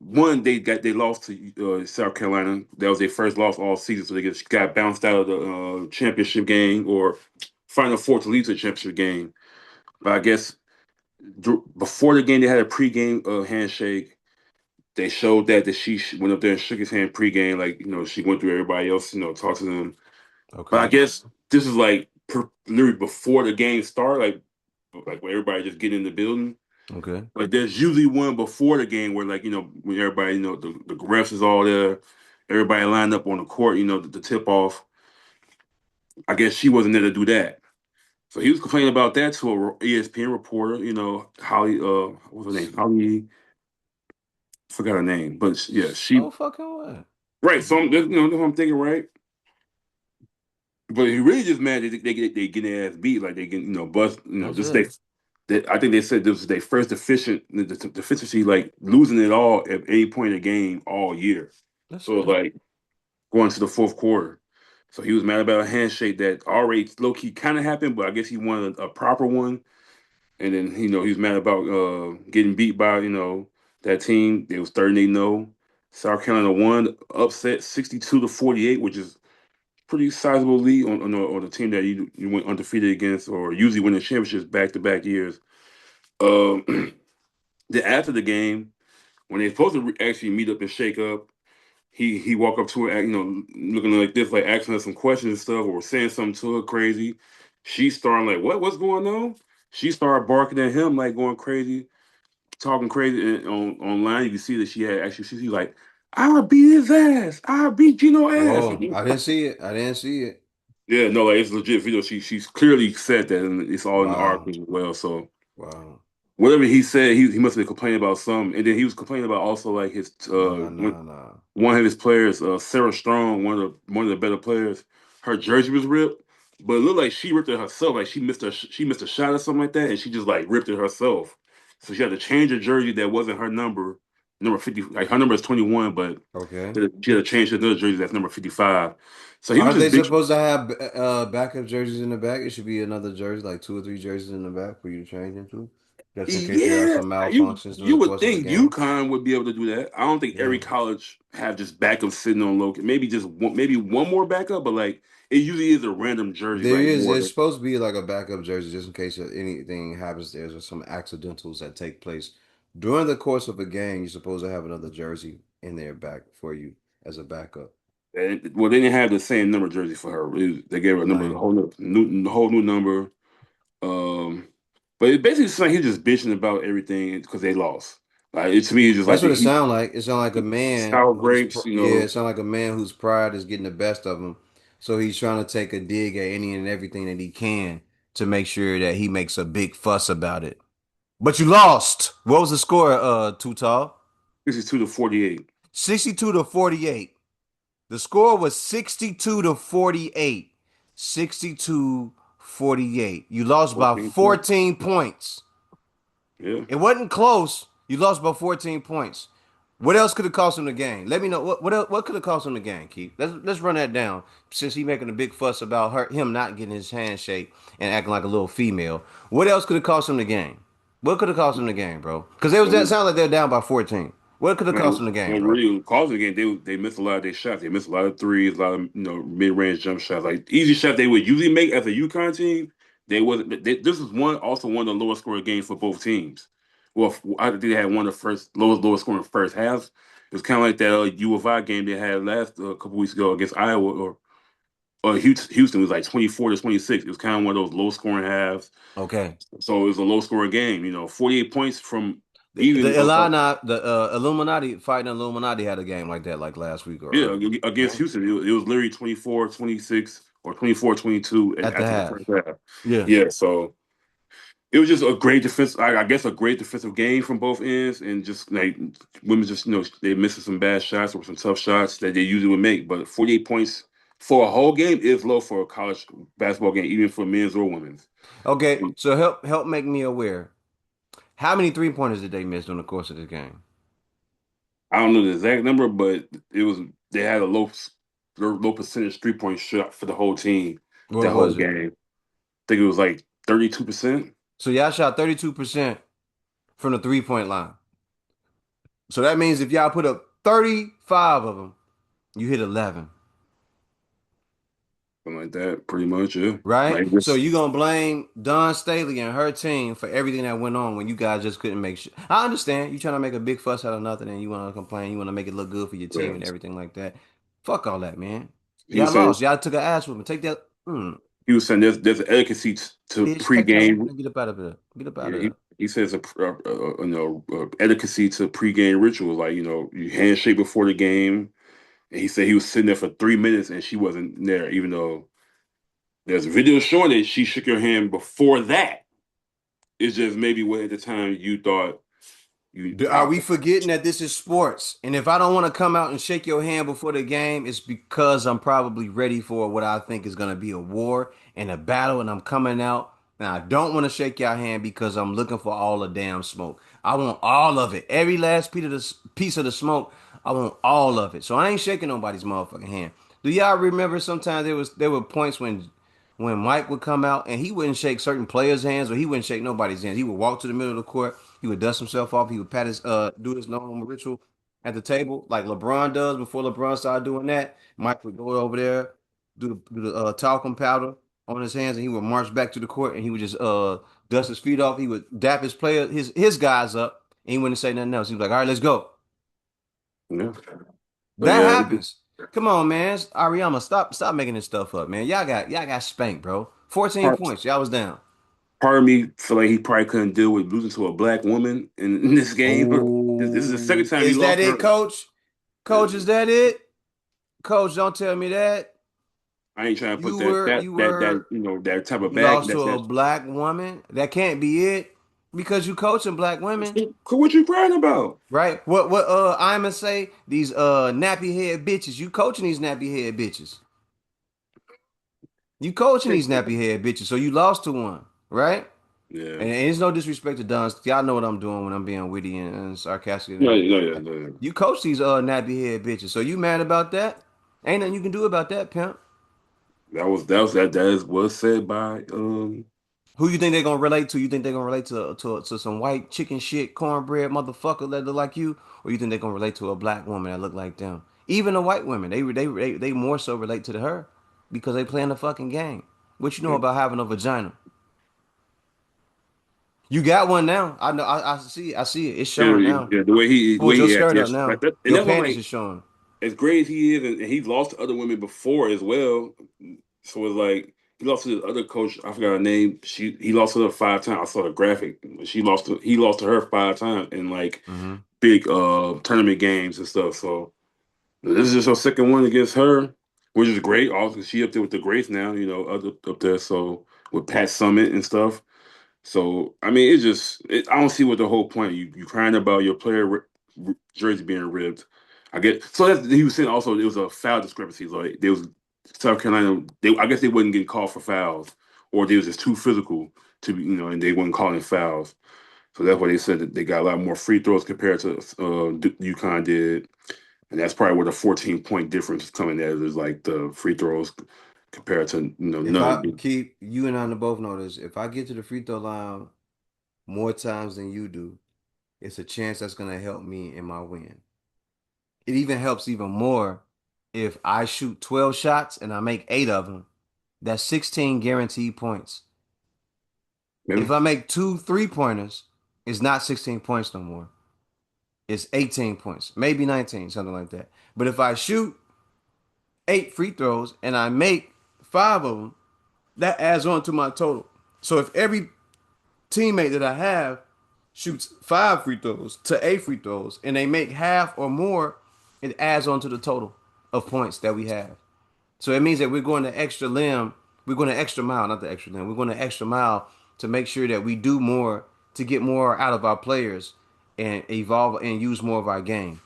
one they lost to South Carolina. That was their first loss all season, so they got bounced out of the championship game or Final Four to lead to the championship game. But I guess before the game, they had a pregame handshake. They showed that she went up there and shook his hand pregame, like she went through everybody else, talked to them. But I Okay. guess this is like literally before the game start, like when everybody just get in the building. Okay. Like there's usually one before the game where like when everybody the refs is all there, everybody lined up on the court, the tip off. I guess she wasn't there to do that. So he was complaining about that to a ESPN reporter, Holly what's her name? Holly, forgot her name, but yeah, No she fucking way. right. So that's what I'm thinking, right? But he really just mad that they get their ass beat, like they get bust, That's just it. I think they said this was their first deficiency, like losing it all at any point in the game all year. That's So it's it. like going to the fourth quarter. So he was mad about a handshake that already low key kind of happened, but I guess he wanted a proper one. And then he was mad about getting beat by that team. It was 38-0. South Carolina won, upset 62-48, which is pretty sizable lead on the team that you went undefeated against, or usually win the championships back to back years. Um, then after the game, when they supposed to actually meet up and shake up, he walked up to her, looking like this, like asking her some questions and stuff, or saying something to her crazy. She started like, what's going on? She started barking at him like going crazy, talking crazy. And online, you can see that she had actually she's like, "I'll beat his ass. I'll beat Gino ass." Whoa. I didn't see it. I didn't see it. Yeah, no, like it's a legit video. She's clearly said that, and it's all in the Wow. article as well. So Wow. whatever he said, he must have been complaining about some, and then he was complaining about also like his Nah, nah, nah. one of his players, Sarah Strong, one of the better players. Her jersey was ripped, but it looked like she ripped it herself. Like she missed a shot or something like that, and she just like ripped it herself. So she had to change her jersey that wasn't her number 50. Like her number is 21, but Okay. she had to change another jersey that's number 55. So he was Aren't just they bitching. supposed to have backup jerseys in the back? It should be another jersey, like two or three jerseys in the back for you to change into, just in case you have Yeah, some you malfunctions during you the would course of the think game. UConn would be able to do that. I don't think every Yeah. college have just backup sitting on low. Maybe just maybe one more backup, but like it usually is a random jersey, There like is. more It's than supposed to be like a backup jersey just in case anything happens. There's some accidentals that take place during the course of a game. You're supposed to have another jersey in there back for you as a backup. well, they didn't have the same number jersey for her. They gave her a number, a Lame. whole new number. Um, but it basically seems like he's just bitching about everything because they lost. Like to me, it's just like That's what it he sounds like. It sounds like a man sour whose grapes, yeah, it sounds like a man whose pride is getting the best of him. So he's trying to take a dig at any and everything that he can to make sure that he makes a big fuss about it. But you lost. What was the score, Too Tall? 62-48, 62 to 48. The score was 62 to 48. 62-48. You lost by 14 points. 14 points. Yeah. It wasn't close. You lost by 14 points. What else could have cost him the game? Let me know what could have cost him the game, Keith. Let's run that down. Since he making a big fuss about him not getting his handshake and acting like a little female. What else could have cost him the game? What could have cost him the game, bro? Because they was that sound like they're down by 14. What could have cost Man, him the game, when bro? really causing the game, they missed a lot of their shots. They missed a lot of threes, a lot of mid range jump shots, like easy shots they would usually make as a UConn team. They wasn't. This is one of the lowest scoring games for both teams. Well, I think they had one of the lowest scoring first halves. It was kind of like that U of I game they had last couple weeks ago against Iowa, or Houston was like 24-26. It was kind of one of those low scoring halves. Okay. So it was a low scoring game. 48 points from The even Illini, the Illuminati fighting Illuminati had a game like that like last week yeah, or against no? Houston, it was literally 24-26 or 24-22 At the after the half. first half. Yeah. Yeah, so it was just a great defense. I guess a great defensive game from both ends, and just like women, just they missing some bad shots or some tough shots that they usually would make. But 48 points for a whole game is low for a college basketball game, even for men's or women's. Okay, so help make me aware. How many 3 pointers did they miss during the course of this game? I don't know the exact number, but it was they had a low percentage 3 point shot for the whole team What that whole was it? game. I think it was like 32%. So y'all shot 32% from the 3-point line. So that means if y'all put up 35 of them, you hit 11, Something like that, pretty much. Yeah, right? like So this. you gonna blame Don Staley and her team for everything that went on when you guys just couldn't make sure. I understand you trying to make a big fuss out of nothing and you want to complain, you want to make it look good for your Yeah. team and everything like that. Fuck all that, man. He Y'all was saying lost. Y'all took an ass whooping. Take that. he was saying there's an etiquette to Bitch, take that pregame. and get up out of there. Get up out Yeah, of there. he says etiquette to pregame rituals, like you handshake before the game. And he said he was sitting there for 3 minutes and she wasn't there, even though there's a video showing that she shook your hand before that. It's just maybe what at the time you thought you Are I, we forgetting that this is sports? And if I don't want to come out and shake your hand before the game, it's because I'm probably ready for what I think is going to be a war and a battle, and I'm coming out. And I don't want to shake your hand because I'm looking for all the damn smoke. I want all of it. Every last piece of the smoke, I want all of it. So I ain't shaking nobody's motherfucking hand. Do y'all remember sometimes there were points when Mike would come out and he wouldn't shake certain players' hands or he wouldn't shake nobody's hands. He would walk to the middle of the court. He would dust himself off. He would pat his do his normal ritual at the table like LeBron does before LeBron started doing that. Mike would go over there, do the talcum powder on his hands, and he would march back to the court and he would just dust his feet off. He would dap his guys up, and he wouldn't say nothing else. He was like, "All right, let's go." yeah. But That yeah, happens. Come on, man. Ariama, stop making this stuff up, man. Y'all got spanked, bro. 14 part, points. Y'all was down. part of me feel like he probably couldn't deal with losing to a black woman in this game. This is the second Oh, time he is that lost to it, her. coach? Coach, is that it? Coach, don't tell me that. I ain't trying to put You that were that you that that were that type of you bag. lost to That's a that. black woman. That can't be it. Because you coaching black women, What you crying about? right? What I'ma say? These nappy head bitches. You coaching these nappy head bitches. You coaching these nappy head bitches. So you lost to one, right? Yeah. And it's no disrespect to Don. Y'all know what I'm doing when I'm being witty and sarcastic and No, everything no, like yeah, that. no, yeah. You coach these nappy head bitches. So you mad about that? Ain't nothing you can do about that, pimp. That is was said by Who you think they're gonna relate to? You think they're gonna relate to some white chicken shit cornbread motherfucker that look like you, or you think they're gonna relate to a black woman that look like them? Even the white women, they more so relate to her because they playing the fucking game. What you know about having a vagina? You got one now. I know. I see. I see it. It's showing now. yeah, Pulled your he acts, skirt up yes, like now. that, and Your that's why I'm panties like, is showing. as great as he is, and he's lost to other women before as well. So it's like he lost to the other coach. I forgot her name. He lost to her 5 times. I saw the graphic. He lost to her 5 times in like Hmm. big tournament games and stuff. So this is just her second one against her, which is great. Also, she up there with the greats now. Other up there. So with Pat Summit and stuff. So I mean, I don't see what the whole point. You crying about your jersey being ripped. I get so he was saying also it was a foul discrepancy. Like there was South Carolina. I guess they wasn't getting called for fouls, or they was just too physical to be, and they wasn't calling fouls. So that's why they said that they got a lot more free throws compared to UConn did, and that's probably where the 14-point difference is coming at. Is like the free throws compared to If I none. keep you and I both know this, if I get to the free throw line more times than you do, it's a chance that's gonna help me in my win. It even helps even more if I shoot 12 shots and I make 8 of them. That's 16 guaranteed points. Yeah. If I make 2 3-pointers, it's not 16 points no more. It's 18 points, maybe 19, something like that. But if I shoot 8 free throws and I make 5 of them, that adds on to my total. So if every teammate that I have shoots 5 free throws to 8 free throws and they make half or more, it adds on to the total of points that we have. So it means that we're going the extra limb, we're going the extra mile, not the extra limb, we're going the extra mile to make sure that we do more to get more out of our players and evolve and use more of our game.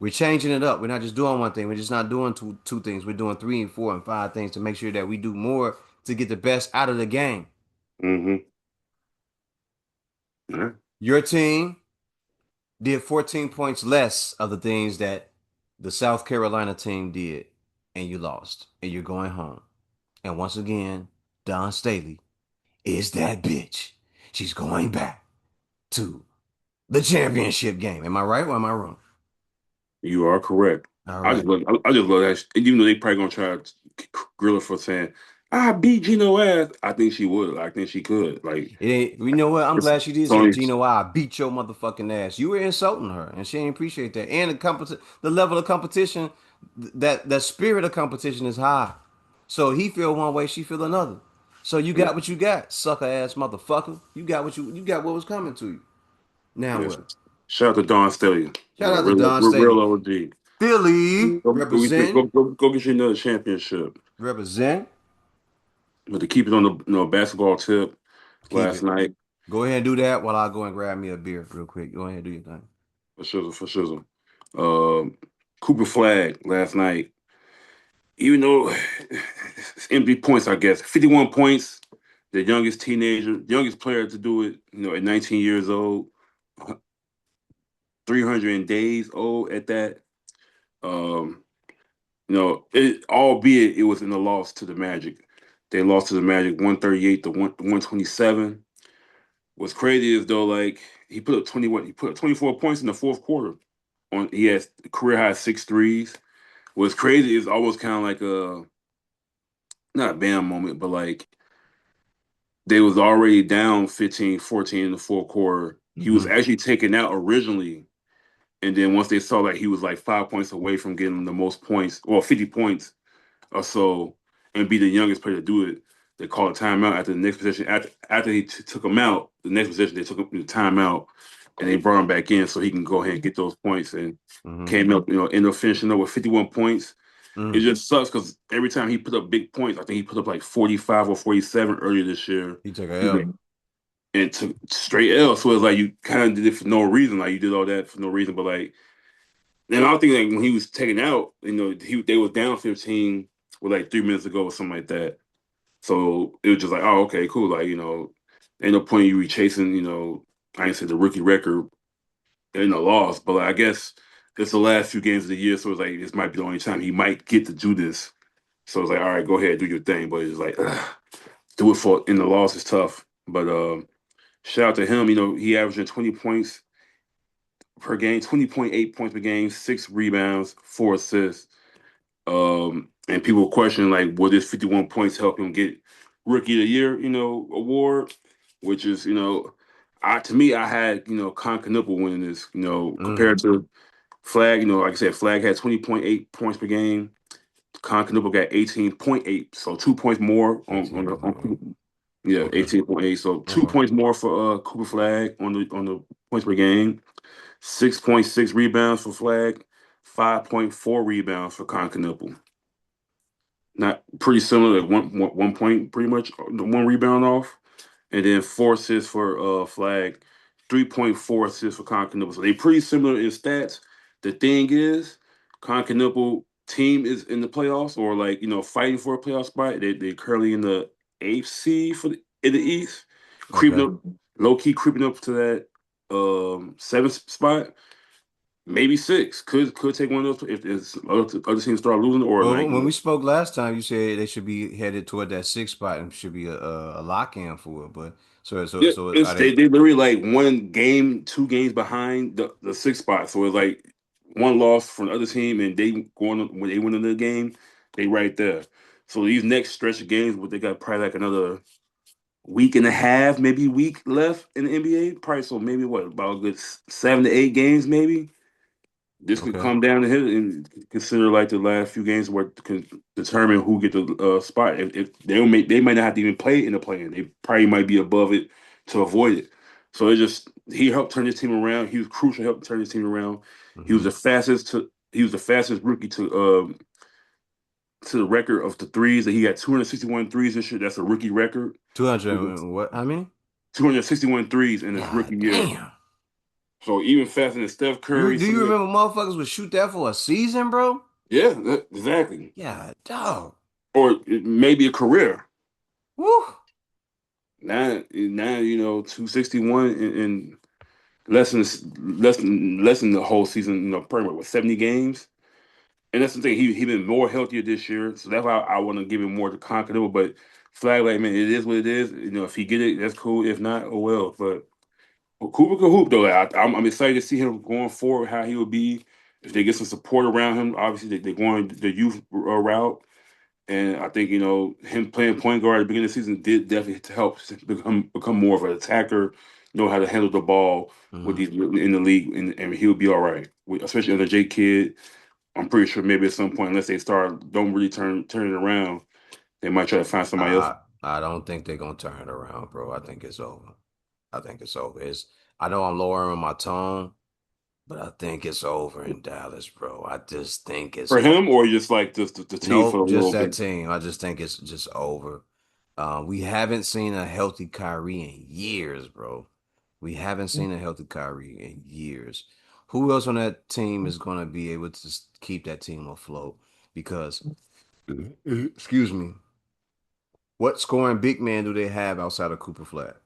We're changing it up. We're not just doing one thing. We're just not doing two things. We're doing 3 and 4 and 5 things to make sure that we do more to get the best out of the game. Mm-hmm. Yeah. Your team did 14 points less of the things that the South Carolina team did, and you lost, and you're going home. And once again, Don Staley is that bitch. She's going back to The championship game. Am I right or am I wrong? You are correct. All I just right. love, I just love that. Even though they probably gonna try to grill her for saying, "I beat Gino ass," I think she would. I think she could. Like, It ain't, you know what? I'm it's, glad she did it's say, only Gino, I beat your motherfucking ass. You were insulting her, and she didn't appreciate that. And the level of competition, that spirit of competition is high. So he feel one way, she feel another. So you got what you got, sucker ass motherfucker. You got what was coming to you. Now yes. what? Shout out to Don Stallion. Shout out to Real, Don real Staley, OG. Philly Go, represent, go get you another championship. represent. But to keep it on the basketball tip, Keep last it. night Go ahead and do that while I go and grab me a beer real quick. Go ahead and do your thing. for shizzle. Um, Cooper Flag last night. Even though it's empty points, I guess 51 points. The youngest teenager, youngest player to do it. At 19 years old, 300 days old at that. Um, albeit it was in a loss to the Magic. They lost to the Magic 138 to 127. What's crazy is though, like he put up 24 points in the fourth quarter. He has career high six threes. What's crazy is almost kind of like a not a Bam moment, but like they was already down 15-14 in the fourth quarter. He was Mm-hmm. actually taken out originally, and then once they saw that he was like 5 points away from getting the most points, or 50 points or so, and be the youngest player to do it, they called a timeout after the next possession. After he took him out, the next possession they took him the timeout, and they brought him back in so he can go ahead and get those points. And Mm-hmm. came up, ended up finishing up with 51 points. It Mm. just sucks because every time he put up big points, I think he put up like 45 or 47 earlier this year. He took a He L. went and took straight L. So it's like you kind of did it for no reason. Like you did all that for no reason. But like, and I think like when he was taken out, they was down 15 with like 3 minutes ago or something like that. So it was just like, oh, okay, cool. Like, ain't no point in you chasing, I ain't say the rookie record in a loss, but like, I guess it's the last few games of the year. So it's like, this might be the only time he might get to do this. So it's like, all right, go ahead, do your thing. But it's like, do it for in the loss is tough. But shout out to him. He averaging 20 points per game, 20.8 points per game, 6 rebounds, 4 assists. And people question like, will this 51 points help him get Rookie of the Year, award? Which is, I to me, I had Con Canipple winning this, Mm. compared to Flag. Like I said, Flag had 20.8 points per game. Con Canipple got 18.8, so 2 points more on 18.8. yeah, Okay. 18.8. So two Okay. points more for Cooper Flag on the points per game. 6.6 rebounds for Flag. 5.4 rebounds for Con Canipple. Not pretty similar, like one point, pretty much the one rebound off, and then 4 assists for Flag, 3.4 assists for Concanipple. So they pretty similar in stats. The thing is, Concanipple team is in the playoffs or like fighting for a playoff spot. They currently in the eighth seed in the East, creeping Okay. up low key creeping up to that seventh spot. Maybe six could take one of those if other teams start losing or Well, like when we spoke last time, you said they should be headed toward that sixth spot and should be a lock in for it. But Yeah, are it's they they literally like one game, 2 games behind the sixth spot. So it's like one loss from the other team, and when they win another game, they right there. So these next stretch of games, what they got probably like another week and a half, maybe week left in the NBA. Probably so maybe what about a good 7 to 8 games, maybe. This could okay? come down to hit and consider like the last few games where can determine who get the spot. If they might not have to even play in the play-in. They probably might be above it to avoid it. So it just he helped turn his team around. He was crucial helping turn his team around. Mm-hmm. He was the fastest rookie to the record of the threes that he had 261 threes this year. That's a rookie record. 200 what? How many? 261 threes in his God rookie year. damn. So even faster than Steph You Curry. do you remember motherfuckers would shoot that for a season, bro? Yeah, exactly. Yeah, dog. Or maybe a career. Woo. Now 261 in less than the whole season, pretty much with 70 games. And that's the thing, he been more healthier this year. So that's why I want to give him more to Conqueror. But Flag, like, man, it is what it is. If he get it, that's cool. If not, oh well. But Well, Cooper could hoop though. I'm excited to see him going forward. How he will be if they get some support around him. Obviously, they're going the youth route, and I think him playing point guard at the beginning of the season did definitely to help become more of an attacker. Know how to handle the ball with Hmm. these in the league, and he'll be all right. Especially under J Kidd, I'm pretty sure maybe at some point, unless they start don't really turn it around, they might try to find somebody else. I don't think they're gonna turn it around, bro. I think it's over. I think it's over. I know I'm lowering my tone, but I think it's over in Dallas, bro. I just think it's For over. him, or just like just the team for Nope, a just little that bit. team. I just think it's just over. We haven't seen a healthy Kyrie in years, bro. We haven't seen a healthy Kyrie in years. Who else on that team is going to be able to keep that team afloat? Because, excuse me, what scoring big man do they have outside of Cooper Flat?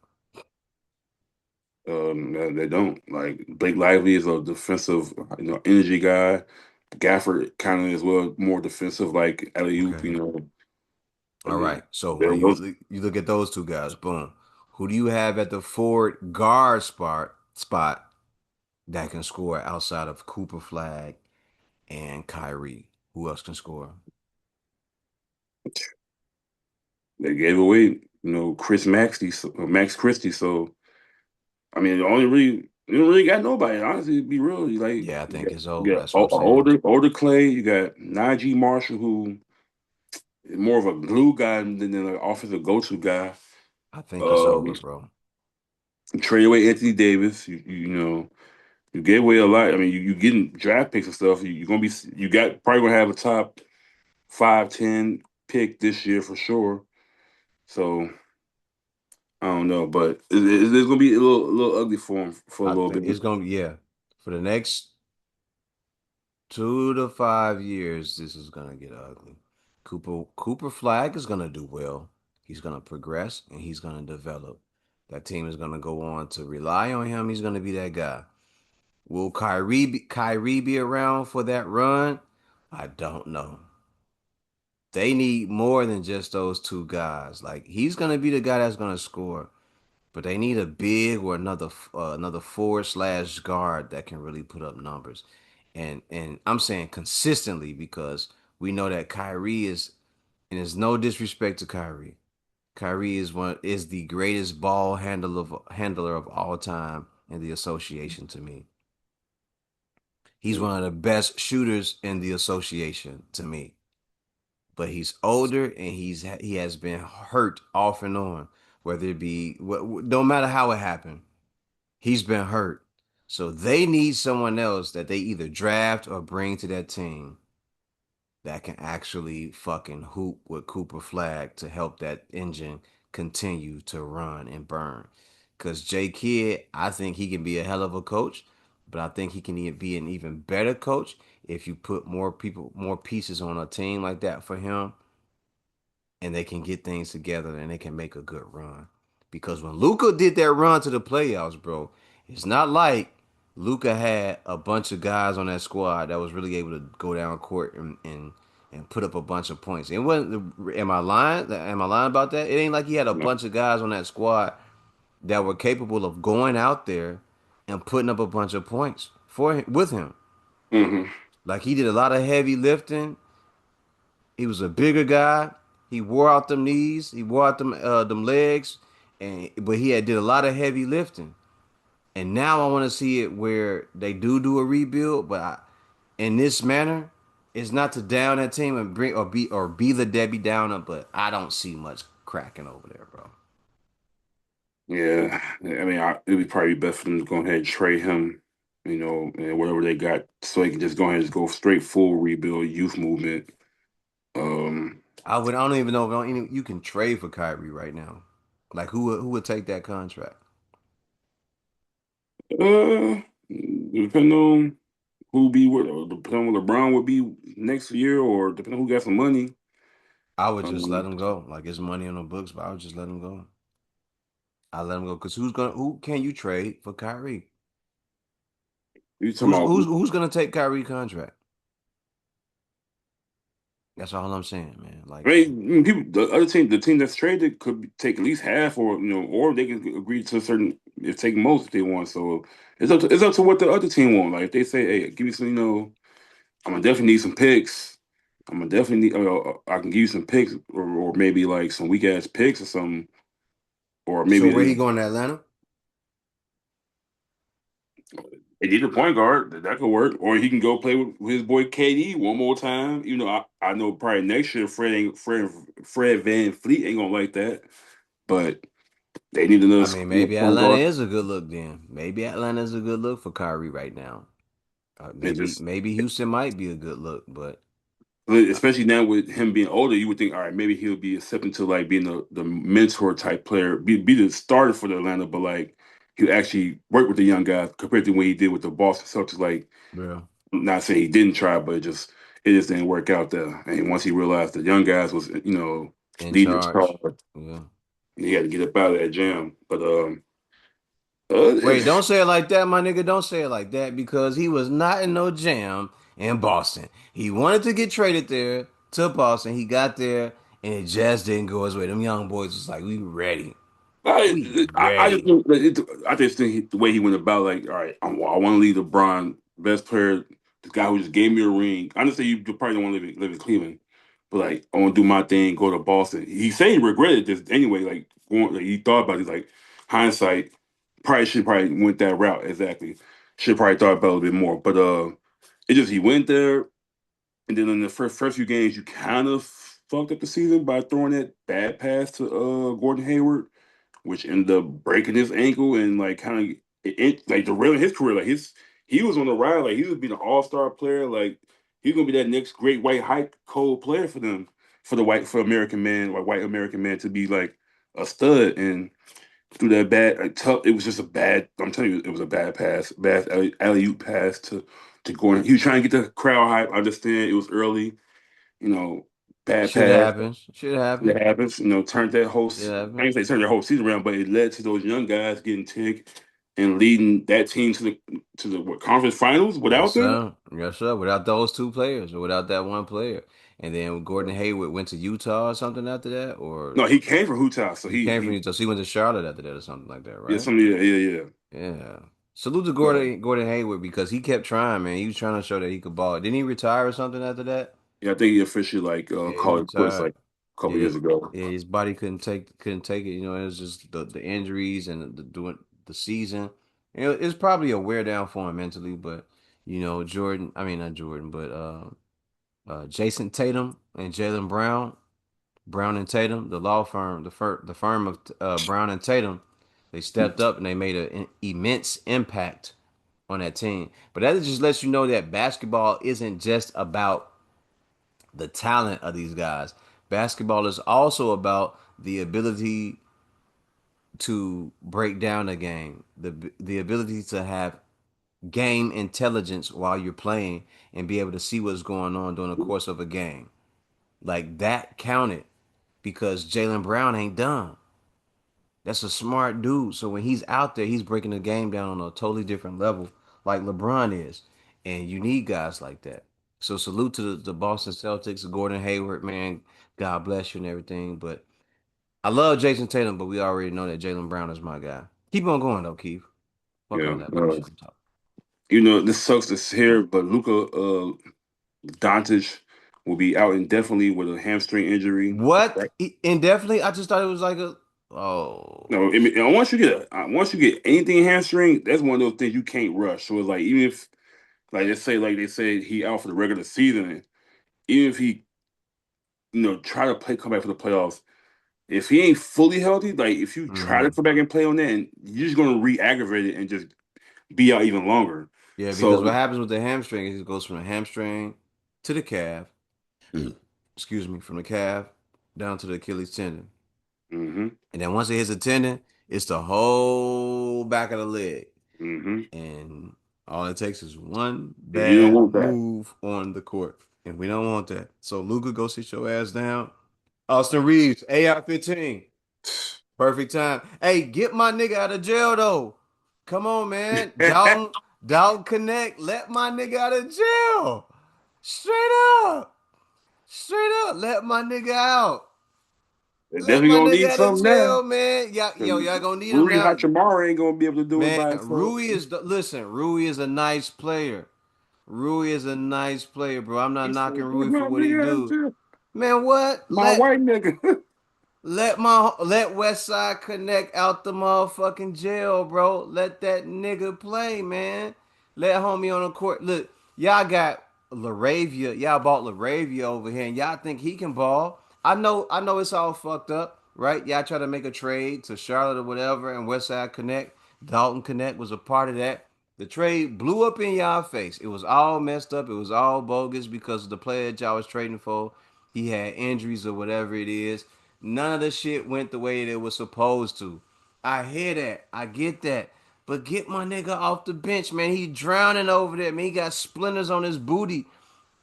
They don't like Blake Lively is a defensive, energy guy. Gafford kind of as well, more defensive, like alley oop. Okay. I All mean, right. So there when was you look at those two guys, boom. Who do you have at the forward guard spot that can score outside of Cooper Flag and Kyrie? Who else can score? they gave away, Max Christie. So I mean, the only really you don't really got nobody. Honestly, to be real, Yeah, I think it's you over. got That's what I'm saying. older Clay. You got Najee Marshall, who is more of a glue guy than an offensive go to guy. I think it's Um, over, bro. Trade away Anthony Davis. You gave away a lot. I mean, you getting draft picks and stuff. You're gonna be you got probably gonna have a top 5, 10 pick this year for sure. So I don't know, but it's gonna be a little ugly for him for a I little think bit. it's gonna be, yeah. For the next 2 to 5 years, this is gonna get ugly. Cooper Flag is gonna do well. He's gonna progress and he's gonna develop. That team is gonna go on to rely on him. He's gonna be that guy. Will Kyrie be around for that run? I don't know. They need more than just those two guys. Like he's gonna be the guy that's gonna score, but they need a big or another forward slash guard that can really put up numbers. And I'm saying consistently because we know that Kyrie is, and there's no disrespect to Kyrie. Kyrie is the greatest ball handler of all time in the association to me. He's one of the best shooters in the association to me. But he's older and he has been hurt off and on, whether it be no matter how it happened. He's been hurt. So they need someone else that they either draft or bring to that team that can actually fucking hoop with Cooper Flag to help that engine continue to run and burn. Because J Kidd, I think he can be a hell of a coach, but I think he can be an even better coach if you put more pieces on a team like that for him and they can get things together and they can make a good run. Because when Luca did that run to the playoffs, bro, it's not like Luca had a bunch of guys on that squad that was really able to go down court and put up a bunch of points. It wasn't. Am I lying? Am I lying about that? It ain't like he had a bunch of guys on that squad that were capable of going out there and putting up a bunch of points for him, with him. Mm-hmm. Like he did a lot of heavy lifting. He was a bigger guy. He wore out them knees. He wore out them legs, and but he had did a lot of heavy lifting. And now I want to see it where they do a rebuild, but in this manner, it's not to down that team and bring or be the Debbie Downer. But I don't see much cracking over there, bro. Yeah, I mean, it'd be probably best for them to go ahead and trade him, and whatever they got, so they can just go ahead and just go straight full rebuild youth movement. Um, I don't even know if you can trade for Kyrie right now. Like who would take that contract? depending on depending on what LeBron would be next year, or depending on who got some money. I would just let Um, him go. Like it's money on the books, but I would just let him go. I let him go because who can you trade for Kyrie? you talking Who's about who's who's gonna take Kyrie contract? That's all I'm saying, man. I Like, mean, people, the other team, the team that's traded could take at least half, or or they can agree to a certain if take most if they want. So it's up to what the other team want. Like if they say, hey, give me some, I'm gonna definitely need some picks. I'm gonna definitely need, I can give you some picks, or maybe like some weak ass picks or something, or so maybe where he going to Atlanta? they need a point guard that could work, or he can go play with his boy KD one more time. I know probably next year Fred Van Fleet ain't gonna like that, but they need I another mean, maybe point Atlanta guard. is a good look then. Maybe Atlanta is a good look for Kyrie right now. It Maybe just maybe Houston might be a good look, but uh, especially now with him being older, you would think, all right, maybe he'll be accepting to like being the mentor type player, be the starter for the Atlanta, but like he'll actually work with the young guys compared to what he did with the Boston Celtics. Like, yeah, I'm not saying he didn't try, but it just didn't work out there. And once he realized the young guys was in leading the charge, charge. Yeah. he had to get up out of that jam. But Wait, don't say it like that, my nigga. Don't say it like that because he was not in no jam in Boston. He wanted to get traded there to Boston. He got there and it just didn't go his way. Them young boys was like, we ready. We I just ready. think I just think the way he went about, like, all right, I want to leave LeBron, best player, the guy who just gave me a ring. I understand you probably don't want to live in Cleveland, but like I want to do my thing, go to Boston. He said he regretted this anyway. Like he thought about it. He's like hindsight, probably went that route exactly. Should probably thought about it a little bit more, but it just he went there, and then in the first few games, you kind of fucked up the season by throwing that bad pass to Gordon Hayward, which ended up breaking his ankle and like kind of like derailing his career. Like he was on the ride. Like he was being an all-star player. Like he's gonna be that next great white hype cold player for them, for American man, like white American man to be like a stud. And through that bad, like, tough, it was just a bad. I'm telling you, it was a bad pass, bad alley oop pass to Gordon. He was trying to get the crowd hype. I understand it was early, you know, bad Shit pass. happens. Shit happens. That happens, turned that whole Shit I ain't happens. say turned their whole season around, but it led to those young guys getting ticked and leading that team to the what, conference finals Yes, without them. sir. Yes, sir. Without those two players or without that one player. And then Gordon Hayward went to Utah or something after that, or No, he came from Utah, so he he came from he Utah. So he went to Charlotte after that or something like that, yeah, right? some yeah. Yeah. Salute to So, Gordon Hayward because he kept trying, man. He was trying to show that he could ball. Didn't he retire or something after that? yeah, I think he officially like Yeah, he called it quits retired. like a couple Yeah, years ago. yeah. His body couldn't take it. It was just the injuries and the doing the season. It's probably a wear down for him mentally, but Jordan. I mean not Jordan, but Jason Tatum and Jalen Brown, Brown and Tatum, the law firm, the firm of Brown and Tatum, they stepped up and they made an immense impact on that team. But that just lets you know that basketball isn't just about the talent of these guys. Basketball is also about the ability to break down a game, the ability to have game intelligence while you're playing and be able to see what's going on during the course of a game. Like that counted because Jalen Brown ain't dumb. That's a smart dude. So when he's out there, he's breaking the game down on a totally different level, like LeBron is. And you need guys like that. So salute to the Boston Celtics, Gordon Hayward, man. God bless you and everything. But I love Jason Tatum, but we already know that Jalen Brown is my guy. Keep on going though, Keith. Fuck all Yeah, that bullshit I'm talking. this sucks to hear, but Luka Doncic will be out indefinitely with a hamstring injury. What? Indefinitely? I just thought it was like a. Oh, No, I mean, and once you get anything hamstring, that's one of those things you can't rush. So it's like even if like they say he out for the regular season, even if he try to come back for the playoffs, if he ain't fully healthy, like if you try to hmm come back and play on that, and you're just gonna re-aggravate it and just be out even longer. yeah. Because what So happens with the hamstring is it goes from the hamstring to the calf. Excuse me, from the calf down to the Achilles tendon, hmm and then once it hits the tendon, it's the whole back of the leg, hmm and all it takes is one you don't bad want that. move on the court, and we don't want that. So Luca, go sit your ass down. Austin Reeves, AR-15. Perfect time. Hey, get my nigga out of jail though. Come on, man. Dalton Connect. Let my nigga out of jail. Straight up. Straight up, let my nigga out. They're Let definitely my gonna nigga need out of something now. jail, man. Y'all 'Cause gonna need him Rui now. Hachimura ain't gonna be able to do it Man, by himself. Listen, Rui is a nice player. Rui is a nice player, bro. I'm not He knocking said, "Put Rui my for what he nigga out of do. jail. Man, what? My white nigga." Let Westside Connect out the motherfucking jail, bro. Let that nigga play, man. Let homie on the court. Look, y'all got Laravia. Y'all bought Laravia over here, and y'all think he can ball. I know it's all fucked up, right? Y'all try to make a trade to Charlotte or whatever, and Westside Connect, Dalton Connect was a part of that. The trade blew up in y'all face. It was all messed up. It was all bogus because the player that y'all was trading for, he had injuries or whatever it is. None of the shit went the way that it was supposed to. I hear that. I get that. But get my nigga off the bench, man. He drowning over there, man. He got splinters on his booty.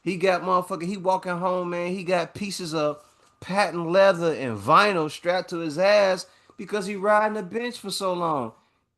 He got motherfucker. He walking home, man. He got pieces of patent leather and vinyl strapped to his ass because he riding the bench for so long.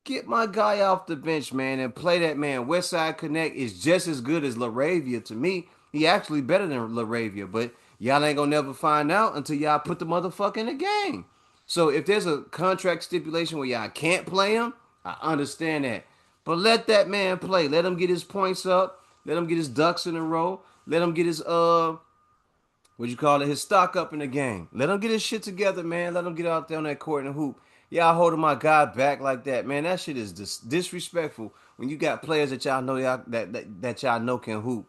Get my guy off the bench, man, and play that man. Westside Connect is just as good as Laravia to me. He actually better than Laravia, but y'all ain't gonna never find out until y'all put the motherfucker in the game. So if there's a contract stipulation where y'all can't play him, I understand that. But let that man play. Let him get his points up. Let him get his ducks in a row. Let him get his what you call it, his stock up in the game. Let him get his shit together, man. Let him get out there on that court and hoop. Y'all holding my guy back like that, man. That shit is disrespectful when you got players that y'all know that y'all know can hoop.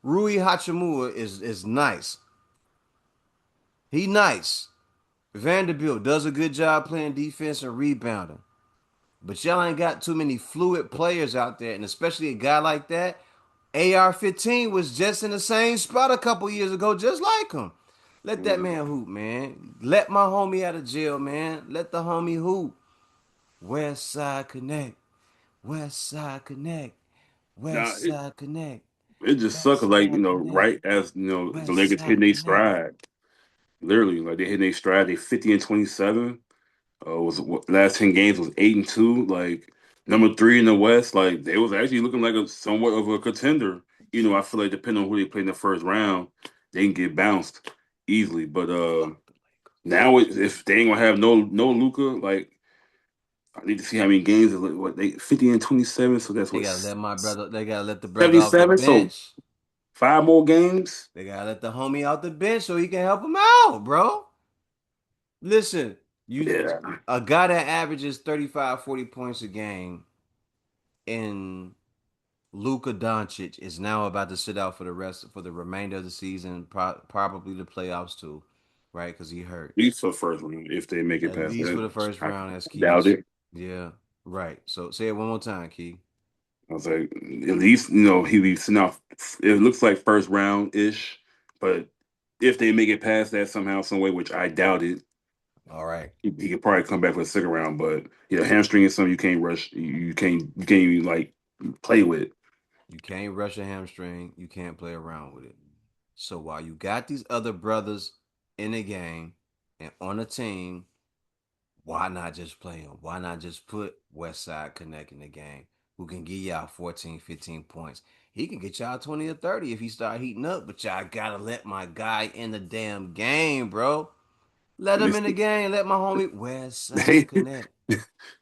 Rui Hachimura is nice. He nice. Vanderbilt does a good job playing defense and rebounding. But y'all ain't got too many fluid players out there, and especially a guy like that. AR-15 was just in the same spot a couple years ago, just like him. Let that Mhm. man hoop, man. Let my homie out of jail, man. Let the homie hoop. West Side Connect. West Side Connect. Now West Side Connect. it just sucks. West Like Side Connect. right as the West Lakers hitting Side their Connect. stride. Literally, like they hitting their stride. They 50-27. Was last 10 games was 8-2. Like number three in the West. Like they was actually looking like a somewhat of a contender. I feel like depending on who they play in the first round, they can get bounced easily. But Fuck the Lakers. now if they ain't gonna have no Luca, like I need to see how many games. What they 50-27. So that's They what gotta let my brother. They gotta let the brother off the 77. So bench. 5 more games. They gotta let the homie out the bench so he can help him out, bro. Listen, you Yeah, a guy that averages 35, 40 points a game in Luka Doncic is now about to sit out for the remainder of the season, probably the playoffs too, right? Because he hurt. at least for the first one if they make it At past least for that. the first I round, as Key doubt was. it. Yeah, right. So say it one more time, Key. I was like, at least he'll be sitting out. It looks like first round ish, but if they make it past that somehow, some way, which I doubt it, All right. he could probably come back for the second round. But hamstring is something you can't rush. You can't even like play with. You can't rush a hamstring. You can't play around with it. So while you got these other brothers in the game and on the team, why not just play him? Why not just put Westside Connect in the game who can give y'all 14, 15 points? He can get y'all 20 or 30 if he start heating up, but y'all gotta let my guy in the damn game, bro. Let him in the game. Let my homie Westside They Connect.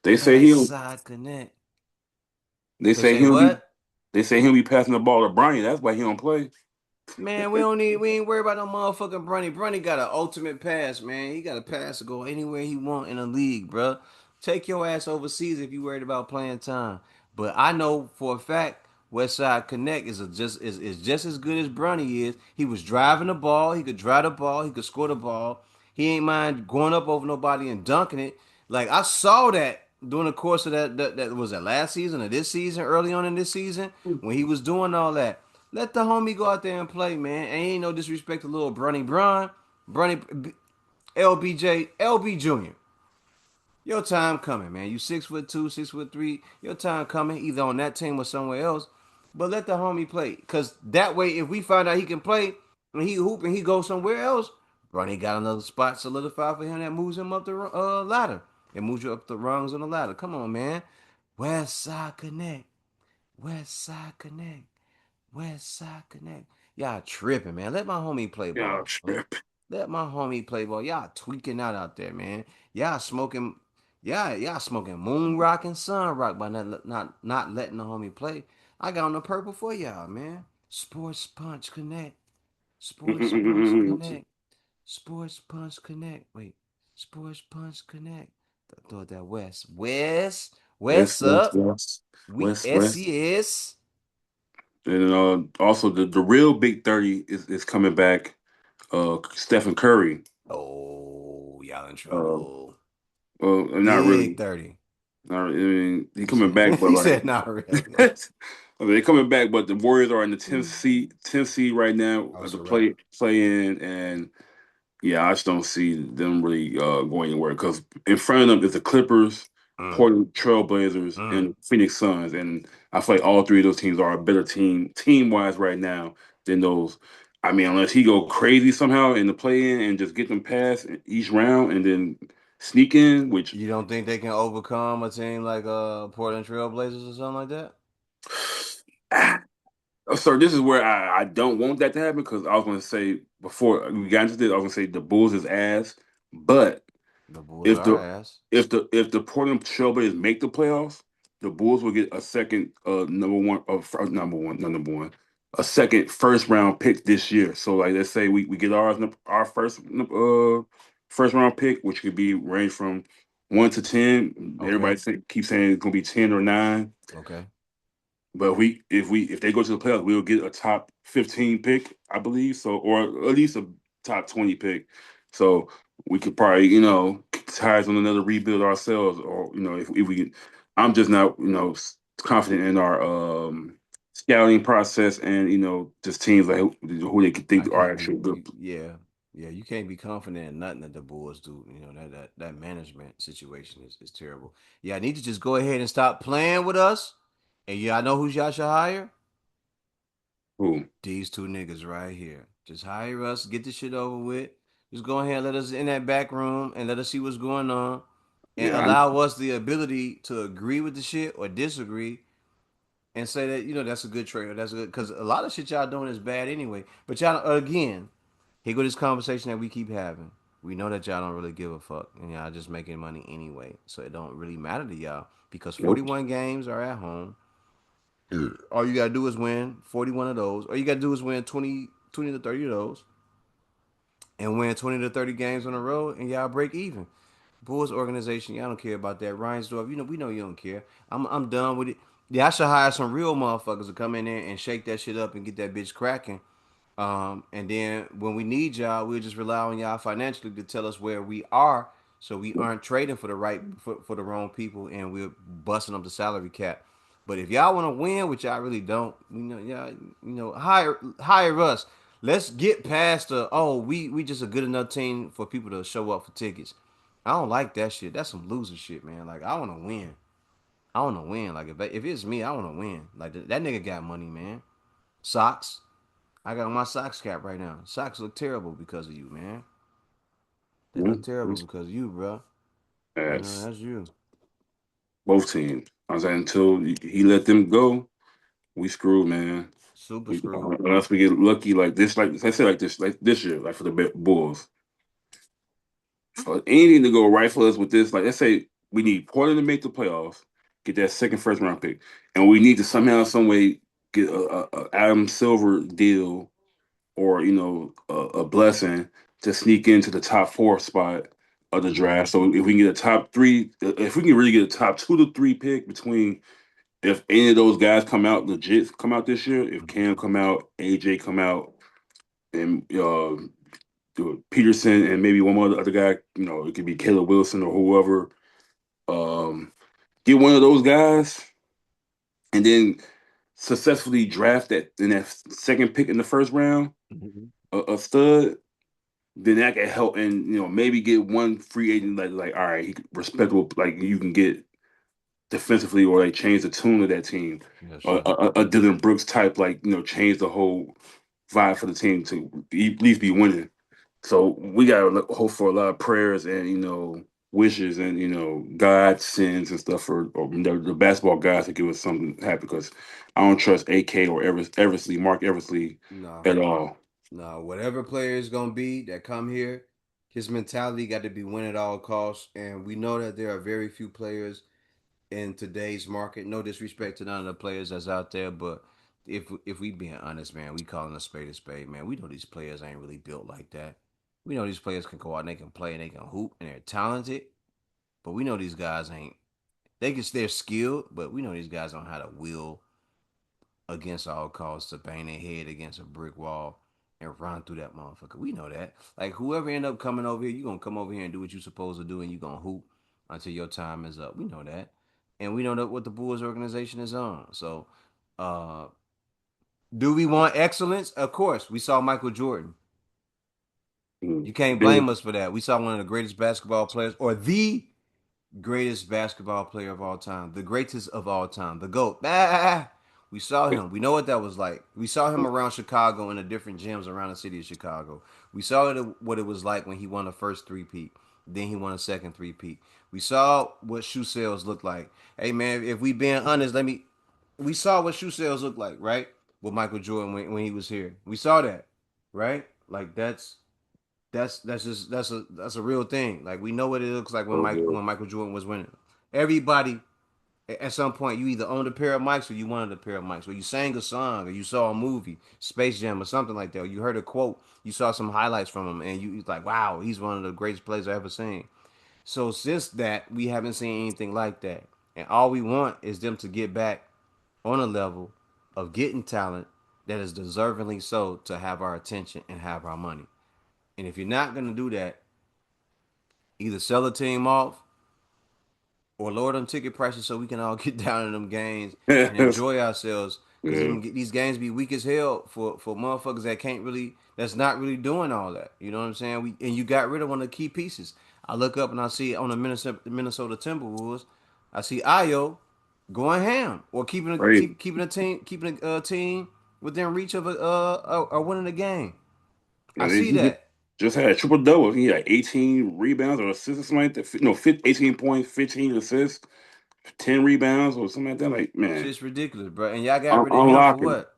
they say he'll Westside Connect. they They say say he'll be what? they say he'll be passing the ball to Bryant. That's why he don't play. Man, we ain't worried about no motherfucking Brunny. Brunny got an ultimate pass, man. He got a pass to go anywhere he want in the league, bro. Take your ass overseas if you worried about playing time. But I know for a fact Westside Connect is just as good as Brunny is. He was driving the ball, he could drive the ball, he could score the ball. He ain't mind going up over nobody and dunking it. Like I saw that during the course of that was that last season or this season, early on in this season, when he was doing all that. Let the homie go out there and play, man. Ain't no disrespect to little Brunny Brun, Brunny LBJ, LB Jr. Your time coming, man. You 6'2", 6'3". Your time coming, either on that team or somewhere else. But let the homie play, cause that way, if we find out he can play and he hoop and he goes somewhere else, Brunny got another spot solidified for him that moves him up the ladder. It moves you up the rungs on the ladder. Come on, man. West Side Connect. West Side Connect. West Side Connect. Y'all tripping, man. Let my homie play Yeah, ball. trip. Let my homie play ball. Y'all tweaking out there, man. Y'all smoking. Y'all smoking moon rock and sun rock by not letting the homie play. I got on the purple for y'all, man. Sports Punch Connect. Sports Punch Connect. Sports Punch Connect. Wait. Sports Punch Connect. Throw that West West, West, up. West, We West, West. SES. And also the real Big 30 is coming back. Stephen Curry. Oh, y'all in Uh, trouble. well, not really. Big 30. I mean, he He coming said back, but he like, said not really. I mean, they coming back, but the Warriors are in the 10th seed right now Oh, at it's the a wrap. play in, and yeah, I just don't see them really going anywhere because in front of them is the Clippers, Mm, Portland Trailblazers, mm. and Phoenix Suns, and I feel like all three of those teams are a better team wise right now than those. I mean, unless he go crazy somehow in the play in and just get them past each round and then sneak in, which You don't think they can overcome a team like Portland Trail Blazers or something like that? So this is where I don't want that to happen because I was going to say before we got into this, I was going to say the Bulls is ass, but The Bulls if are the ass. if the Portland Trailblazers make the playoffs, the Bulls will get a second number one, a second first round pick this year. So like let's say we get our first round pick, which could be range from 1 to 10. Okay. Keeps saying it's gonna be 10 or 9. Okay. But if they go to the playoffs, we'll get a top 15 pick, I believe. So or at least a top 20 pick. So we could probably, ties on another rebuild ourselves, or if we get, I'm just not, confident in our scouting process and just teams like who they could I think are can't be actually good. yeah. Yeah, you can't be confident in nothing that the Bulls do. You know, that management situation is terrible. Yeah, I need to just go ahead and stop playing with us. And yeah, I know who y'all should hire. Who? These two niggas right here. Just hire us, get this shit over with. Just go ahead and let us in that back room and let us see what's going on. And Yeah, allow us the ability to agree with the shit or disagree and say that, that's a good trade or that's good. Because a lot of shit y'all doing is bad anyway. But y'all, again, here go this conversation that we keep having. We know that y'all don't really give a fuck and y'all just making money anyway. So it don't really matter to y'all because nope. 41 games are at home. All you gotta do is win 41 of those. All you gotta do is win 20 to 30 of those, and win 20 to 30 games on the road, and y'all break even. Bulls organization, y'all don't care about that. Reinsdorf, we know you don't care. I'm done with it. Yeah, I should hire some real motherfuckers to come in there and shake that shit up and get that bitch cracking. And then when we need y'all, we'll just rely on y'all financially to tell us where we are, so we aren't trading for for the wrong people, and we're busting up the salary cap. But if y'all want to win, which y'all really don't, y'all, hire us. Let's get past the we just a good enough team for people to show up for tickets. I don't like that shit. That's some loser shit, man. Like I want to win. I want to win. Like if it's me, I want to win. Like that nigga got money, man. Socks. I got my socks cap right now. Socks look terrible because of you, man. They look terrible because of you, bro. As That's you. both teams. I was like, until he let them go, we screwed, man. Super screwed. Unless we get lucky like this, like I said, like this year, like for the Bulls, for anything to go right for us with this, like let's say we need Portland to make the playoffs, get that second first round pick, and we need to somehow, some way get a Adam Silver deal or a blessing to sneak into the top 4 spot of the Mm-hmm. draft. So if we can get a top 3, if we can really get a top 2 to 3 pick between if any of those guys come out this year, if Mm-hmm. Cam come out, AJ come out, and Peterson and maybe one more other guy, it could be Caleb Wilson or whoever. Um, get one of those guys, and then successfully draft that in that second pick in the first round, Mm-hmm. a stud. Then that can help, and maybe get one free agent like all right, he respectable, like you can get defensively or like change the tune of that team. Yes, A, sir. a Dylan Brooks type, like change the whole vibe for the team to at least be winning. So we gotta hope for a lot of prayers and wishes and God sins and stuff for or the basketball guys to give us something happy because I don't trust AK or Eversley, Mark Eversley No, at all. no. Whatever player is gonna be that come here, his mentality got to be win at all costs. And we know that there are very few players in today's market. No disrespect to none of the players that's out there, but if we being honest, man, we calling a spade, man. We know these players ain't really built like that. We know these players can go out and they can play and they can hoop and they're talented, but we know these guys ain't. They're skilled, but we know these guys don't know how to will against all costs to bang their head against a brick wall and run through that motherfucker. We know that. Like whoever end up coming over here, you gonna come over here and do what you supposed to do, and you gonna hoop until your time is up. We know that, and we know that what the Bulls organization is on. So, uh, do we want excellence? Of course. We saw Michael Jordan. Mm. You can't Yeah, blame us for that. We saw one of the greatest basketball players, or the greatest basketball player of all time, the greatest of all time, the GOAT. Ah, we saw him. We know what that was like. We saw him around Chicago in the different gyms around the city of Chicago. We saw what it was like when he won the first three-peat. Then he won a second three-peat. We saw what shoe sales looked like. Hey man, if we being honest, we saw what shoe sales looked like, right? With Michael Jordan when he was here. We saw that, right? Like that's a real thing. Like we know what it looks like when so Mike good. when Michael Jordan was winning. Everybody at some point you either owned a pair of mics or you wanted a pair of mics, or you sang a song, or you saw a movie, Space Jam or something like that. Or you heard a quote, you saw some highlights from him, and you like, wow, he's one of the greatest players I ever seen. So since that, we haven't seen anything like that, and all we want is them to get back on a level of getting talent that is deservingly so to have our attention and have our money. And if you're not gonna do that, either sell the team off or lower them ticket prices so we can all get down in them games and enjoy ourselves. Because Yeah, these games be weak as hell for motherfuckers that can't really, that's not really doing all that. You know what I'm saying? And you got rid of one of the key pieces. I look up and I see on the Minnesota Timberwolves, I see Io going ham or crazy. keeping a team within reach of a winning a game. I And then see he that. just had a triple double. He had 18 rebounds or assists or something like that. No, 18 points, 15 assists, 10 rebounds or something like that. Like, man, Shit's ridiculous, bro. And y'all got rid of him for unlocking what?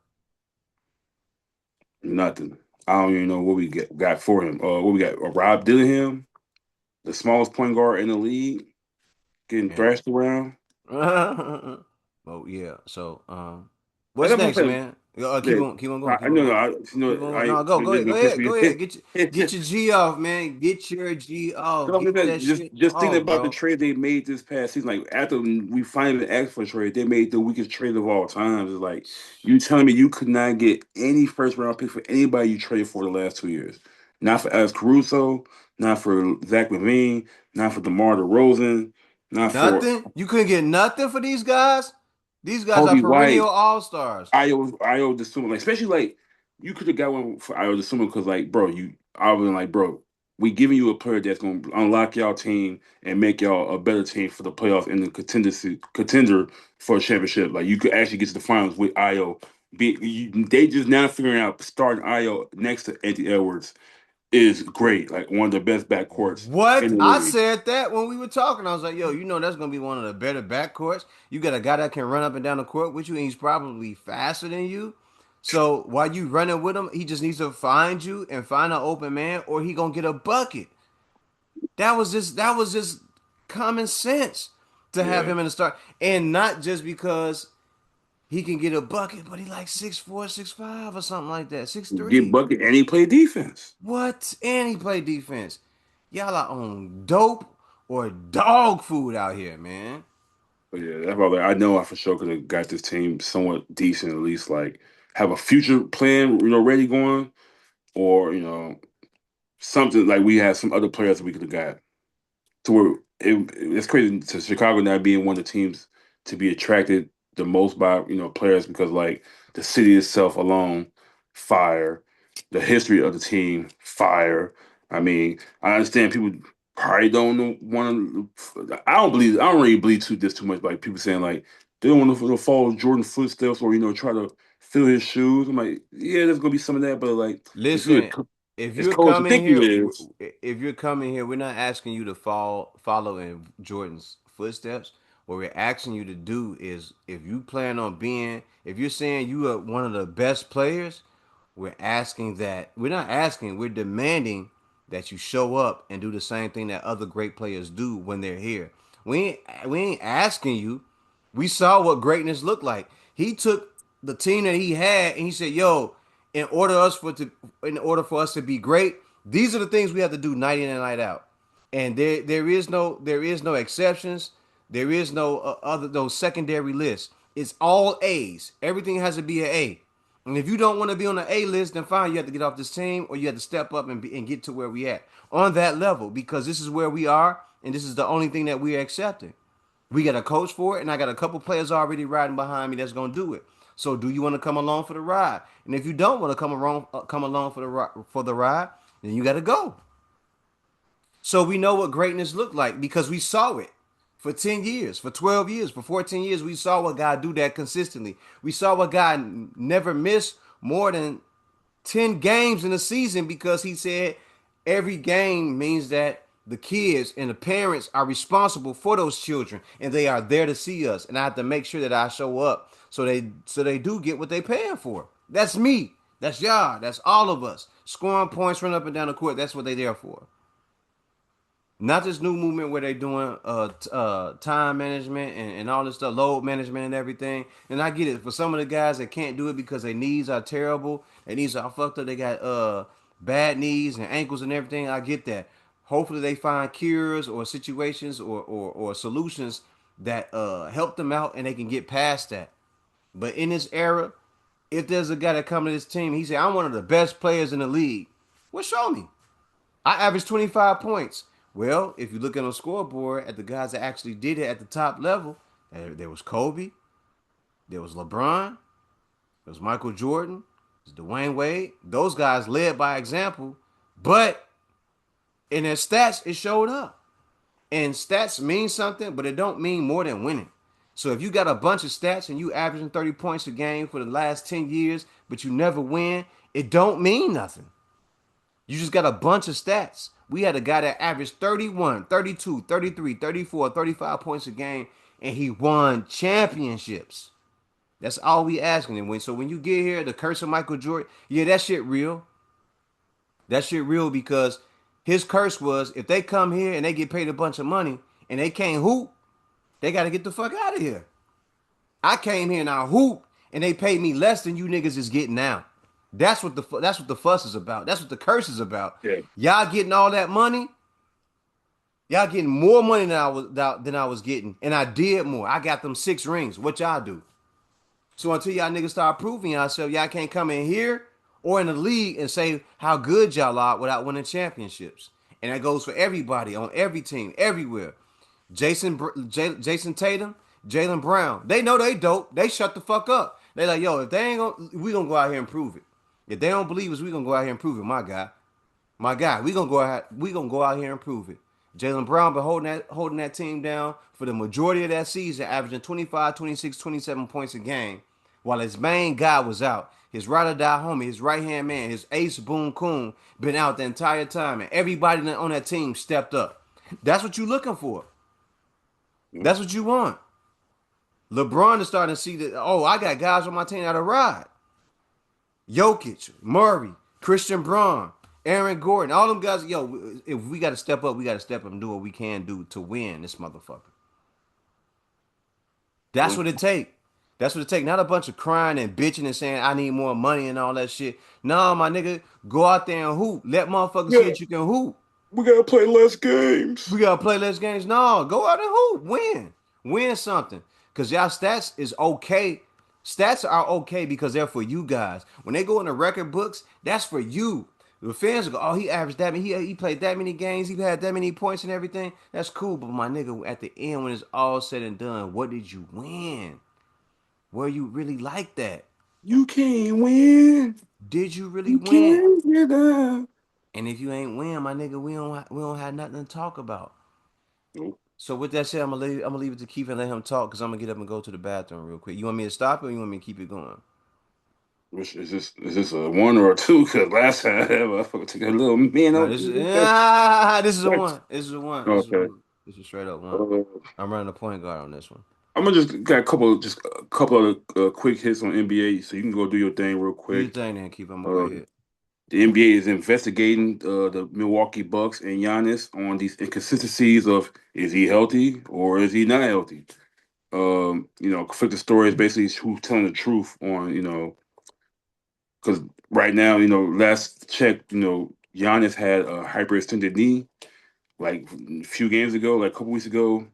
nothing. I don't even know what we got for him. What we got? Rob Dillingham, the smallest point guard in the league, getting And thrashed around. well, yeah. So, And what's I'm gonna next, say man? That Keep on going, I keep on know, going, I keep on going. I No, go, this is go gonna ahead, piss go me. ahead. Get your G off, man. Get your G off. I'm Get saying, that shit just thinking off, about the bro. trade they made this past season. Like after we finally asked for a trade, they made the weakest trade of all time. It's like you telling me you could not get any first round pick for anybody you traded for the last 2 years. Not for Alex Caruso, not for Zach LaVine, not for DeMar DeRozan, not for Nothing. You couldn't get nothing for these guys. These guys are Kobe White. perennial all stars. Io Desuma, like especially like you could have got one for Io Desuma because like bro, I was like bro, we giving you a player that's gonna unlock y'all team and make y'all a better team for the playoffs and the contender for a championship. Like you could actually get to the finals with Io. They just now figuring out starting Io next to Anthony Edwards is great. Like one of the best backcourts in What? the I league. said that when we were talking. I was like, yo, that's gonna be one of the better backcourts. You got a guy that can run up and down the court with you, and he's probably faster than you. So while you running with him, he just needs to find you and find an open man, or he gonna get a bucket. That was just common sense to have Yeah, him in the start, and not just because he can get a bucket, but he like 6'4", 6'5", or something like that, six get three. bucket and he play defense. What? And he play defense. Y'all are on dope or dog food out here, man. But yeah, that's why like, I know I for sure could have got this team somewhat decent, at least like have a future plan, ready going, or something like we had some other players that we could have got to where it's crazy to Chicago now being one of the teams to be attracted the most by players because like the city itself alone, fire, the history of the team, fire. I mean, I understand people probably don't want to. I don't really believe this too much. Like people saying like they don't want to follow Jordan footsteps or try to fill his shoes. I'm like, yeah, there's gonna be some of that, but like it's Listen, good. if as you're cold as you coming think you here, is. if you're coming here, we're not asking you to follow in Jordan's footsteps. What we're asking you to do is, if you plan on being, if you're saying you are one of the best players, we're asking that. We're not asking. We're demanding that you show up and do the same thing that other great players do when they're here. We ain't asking you. We saw what greatness looked like. He took the team that he had and he said, "Yo, in order for us to be great, these are the things we have to do night in and night out." And there is no exceptions. There is no other those secondary lists. It's all A's. Everything has to be an A. And if you don't want to be on the A list, then fine, you have to get off this team or you have to step up and get to where we at on that level because this is where we are and this is the only thing that we are accepting. We got a coach for it, and I got a couple players already riding behind me that's gonna do it. So, do you want to come along for the ride? And if you don't want to come along for the ride, then you got to go. So we know what greatness looked like because we saw it for 10 years, for 12 years, for 14 years. We saw what God do that consistently. We saw what God never missed more than 10 games in a season because he said every game means that the kids and the parents are responsible for those children and they are there to see us and I have to make sure that I show up so they do get what they paying for. That's me. That's y'all. That's all of us. Scoring points, run up and down the court. That's what they there for. Not this new movement where they doing time management and all this stuff, load management and everything. And I get it for some of the guys that can't do it because their knees are terrible, their knees are fucked up. They got bad knees and ankles and everything. I get that. Hopefully they find cures or situations or solutions that help them out and they can get past that. But in this era, if there's a guy that come to this team, he said, "I'm one of the best players in the league." Well, show me. I averaged 25 points. Well, if you look at the scoreboard at the guys that actually did it at the top level, there was Kobe, there was LeBron, there was Michael Jordan, there was Dwayne Wade. Those guys led by example, but in their stats, it showed up. And stats mean something, but it don't mean more than winning. So if you got a bunch of stats and you averaging 30 points a game for the last 10 years, but you never win, it don't mean nothing. You just got a bunch of stats. We had a guy that averaged 31, 32, 33, 34, 35 points a game, and he won championships. That's all we asking him. So when you get here, the curse of Michael Jordan, yeah, that shit real. That shit real because his curse was if they come here and they get paid a bunch of money and they can't hoop, they got to get the fuck out of here. I came here and I hoop and they paid me less than you niggas is getting now. That's what the fuss is about. That's what the curse is about. Yeah. Y'all getting all that money. Y'all getting more money than I was getting, and I did more. I got them 6 rings. What y'all do? So until y'all niggas start proving yourself, y'all can't come in here or in the league and say how good y'all are without winning championships. And that goes for everybody on every team, everywhere. Jason Tatum, Jalen Brown. They know they dope. They shut the fuck up. They like, yo, if they ain't gonna, we gonna go out here and prove it. If they don't believe us, we gonna go out here and prove it, my guy. My guy, we gonna go out here and prove it. Jalen Brown been holding that team down for the majority of that season, averaging 25, 26, 27 points a game, while his main guy was out. His ride or die homie, his right hand man, his ace Boone Coon, been out the entire time, and everybody on that team stepped up. That's what you looking for. Mm. That's what you want. LeBron is starting to see that. Oh, I got guys on my team that are ride. Jokic, Murray, Christian Braun, Aaron Gordon, all them guys. Yo, if we got to step up, we got to step up and do what we can do to win this motherfucker. That's Well, what it take. That's what it take. Not a bunch of crying and bitching and saying I need more money and all that shit. Nah, my nigga, go out there and hoop. Let motherfuckers see yeah, that you can hoop. we gotta play less games. We gotta play less games. No, go out and hoop. Win something. Cause y'all stats is okay. Stats are okay because they're for you guys. When they go in the record books, that's for you. The fans go, oh, he averaged that many, he played that many games, he had that many points and everything. That's cool. But my nigga, at the end, when it's all said and done, what did you win? Were you really like that? You can't win. Did you really You win? can't get up. And if you ain't win, my nigga, we don't have nothing to talk about. Nope. So with that said, I'm gonna leave it to Keith and let him talk because I'm gonna get up and go to the bathroom real quick. You want me to stop it or you want me to keep it going? Which is this a one or a two? Because last time I fucking took a little man No, out. this is this is a What? one. This is a one. This is a Okay. one. This is straight up one. Uh, I'm running a point guard on this one. I'm gonna just got just a couple of quick hits on NBA, so you can go do your thing real Do your quick. thing then, keep. I'm gonna go Um, ahead. the NBA is investigating the Milwaukee Bucks and Giannis on these inconsistencies of is he healthy or is he not healthy? Conflicting stories basically who's telling the truth on because right now last check Giannis had a hyperextended knee like a few games ago, like a couple weeks ago.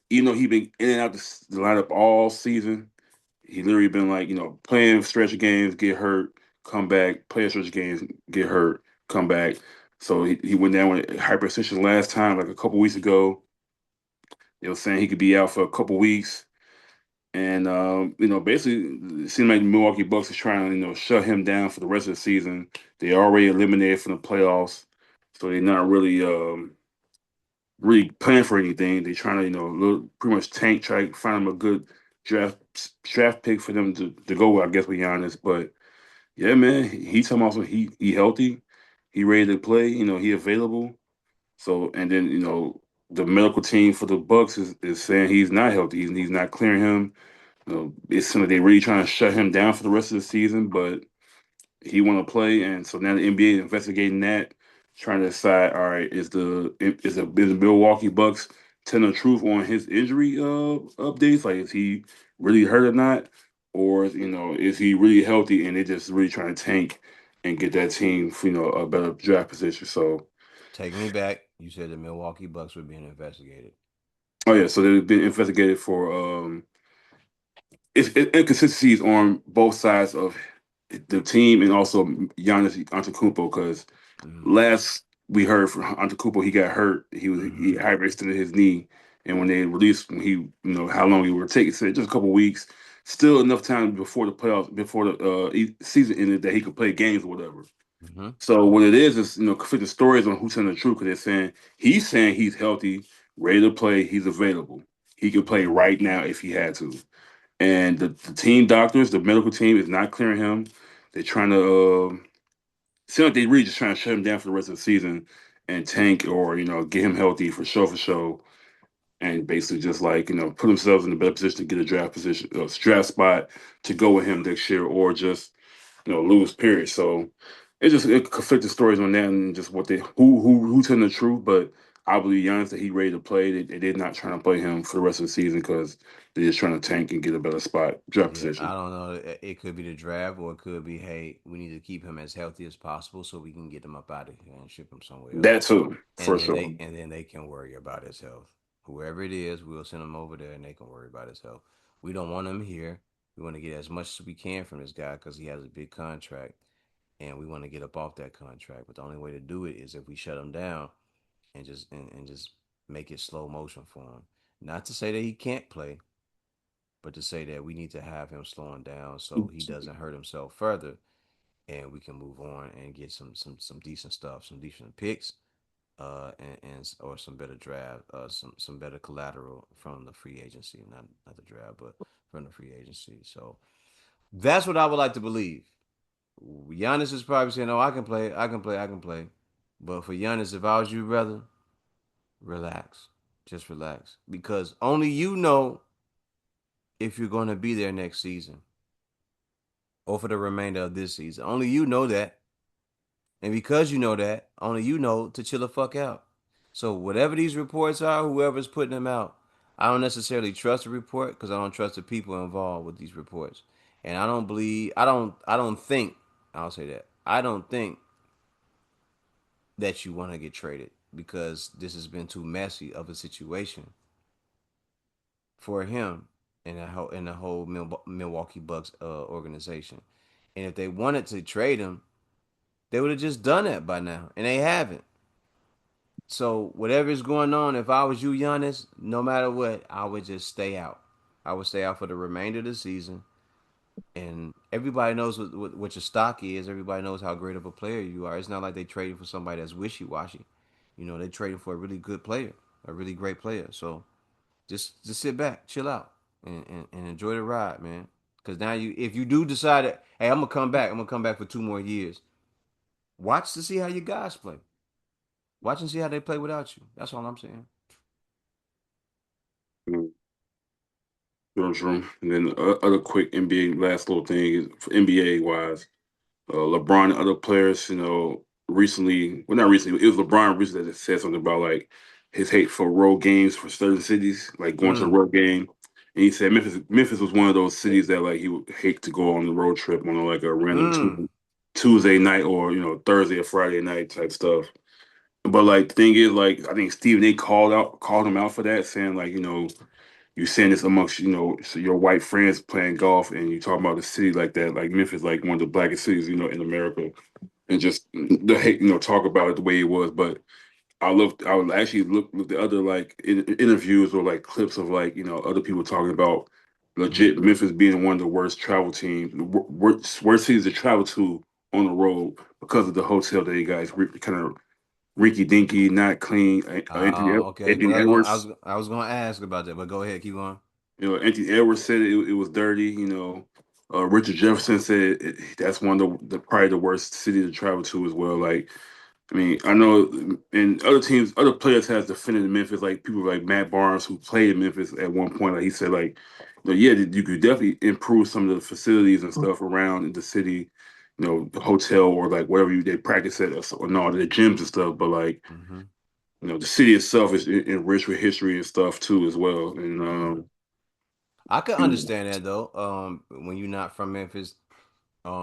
Even though he been in and out the lineup all season, he literally been like, playing stretch of games, get hurt, come back, play a stretch of games, get hurt, come back. So he went down with hyperextension last time, like a couple weeks ago. They were saying he could be out for a couple weeks. And basically, it seemed like the Milwaukee Bucks is trying to, shut him down for the rest of the season. They already eliminated from the playoffs, so they're not really playing for anything. They're trying to, pretty much tank, try to find him a good draft draft pick for them to go, I guess, with Giannis. But yeah, man, he talking about he healthy, he ready to play. He available. So and then the medical team for the Bucks is saying he's not healthy. He's not clearing him. It seems like they really trying to shut him down for the rest of the season, but he want to play, and so now the NBA is investigating that, trying to decide. All right, is the Milwaukee Bucks telling the truth on his injury updates? Like, is he really hurt or not, or is he really healthy and they just really trying to tank and get that team for, a better draft position? So, Take me back. You said the Milwaukee Bucks were being investigated. oh yeah, so they've been investigated for it's inconsistencies on both sides of the team and also Giannis Antetokounmpo because Mm-hmm. last we heard from Antetokounmpo he got hurt. He Mm-hmm. hyperextended his knee, and when they released when he how long he would take, it said just a couple weeks, still enough time before the playoffs before the season ended that he could play games or whatever. Mm-hmm. So what it is conflicting stories on who's telling the truth because they're saying he's healthy, ready to play, he's available, he could play Mm-hmm. right now if he had to. And the team doctors, the medical team is not clearing him. They're trying to seem like they really just trying to shut him down for the rest of the season and tank or get him healthy for show, and basically just like put themselves in a better position to get a draft spot to go with him next year, or just lose. Period. So it conflicted stories on that and just what they who telling the truth, but. I believe Giannis that he ready to play. They're not trying to play him for the rest of the season because they're just trying to tank and get a better spot, draft Yeah, I position. don't know. It could be the draft, or it could be, hey, we need to keep him as healthy as possible so we can get him up out of here and ship him somewhere else. That too, And for then sure. they can worry about his health. Whoever it is, we'll send him over there and they can worry about his health. We don't want him here. We want to get as much as we can from this guy because he has a big contract, and we want to get up off that contract. But the only way to do it is if we shut him down and just make it slow motion for him. Not to say that he can't play, but to say that we need to have him slowing down so he doesn't hurt himself further, and we can move on and get some decent stuff, some decent picks, and or some better draft, some better collateral from the free agency, not the draft, but from the free agency. So that's what I would like to believe. Giannis is probably saying, "Oh, I can play, I can play, I can play." But for Giannis, if I was you, brother, relax, just relax, because only you know if you're going to be there next season or for the remainder of this season. Only you know that. And because you know that, only you know to chill the fuck out. So whatever these reports are, whoever's putting them out, I don't necessarily trust the report because I don't trust the people involved with these reports. And I don't think, I'll say that. I don't think that you want to get traded because this has been too messy of a situation for him and the whole Milwaukee Bucks organization. And if they wanted to trade him, they would have just done that by now, and they haven't. So whatever is going on, if I was you, Giannis, no matter what, I would just stay out. I would stay out for the remainder of the season. And everybody knows what your stock is. Everybody knows how great of a player you are. It's not like they traded for somebody that's wishy washy. They traded for a really good player, a really great player. So just sit back, chill out, and enjoy the ride, man. Because now if you do decide that, hey, I'm gonna come back. I'm gonna come back for 2 more years. Watch to see how your guys play. Watch and see how they play without you. That's all I'm saying. Mm, true. And then other quick NBA last little thing is for NBA wise. LeBron and other players, recently, well, not recently, it was LeBron recently that said something about like his hate for road games for certain cities, like going to the Mm, road game. And he said Memphis was one of those cities that like he would hate to go on the road trip on like a random mm. Tuesday night or Thursday or Friday night type stuff. But like the thing is, like I think Stephen A. called him out for that, saying like you saying this amongst so your white friends playing golf and you talking about a city like that, like Memphis, like one of the blackest cities in America, and just the hate talk about it the way it was. But I would actually look at other like interviews or like clips of like other people talking about legit Memphis being one of the worst travel teams, the worst cities to travel to on the road because of the hotel that you guys kind of rinky dinky, not clean. Oh, okay. Because Anthony Edwards. I was gonna ask about that, but go ahead, keep going. Anthony Edwards said it was dirty. Richard Jefferson said that's one of the probably the worst city to travel to as well. Like, I mean, I know, and other teams, other players has defended Memphis. Like people like Matt Barnes, who played in Memphis at one point. Like he said, like, yeah, you could definitely improve some of the facilities and stuff around in the city. The hotel or like whatever they practice at, or no, the gyms and stuff. But like, Hmm. the city itself is enriched with history and stuff too as well. And I could you know, understand that though. When you're not from Memphis,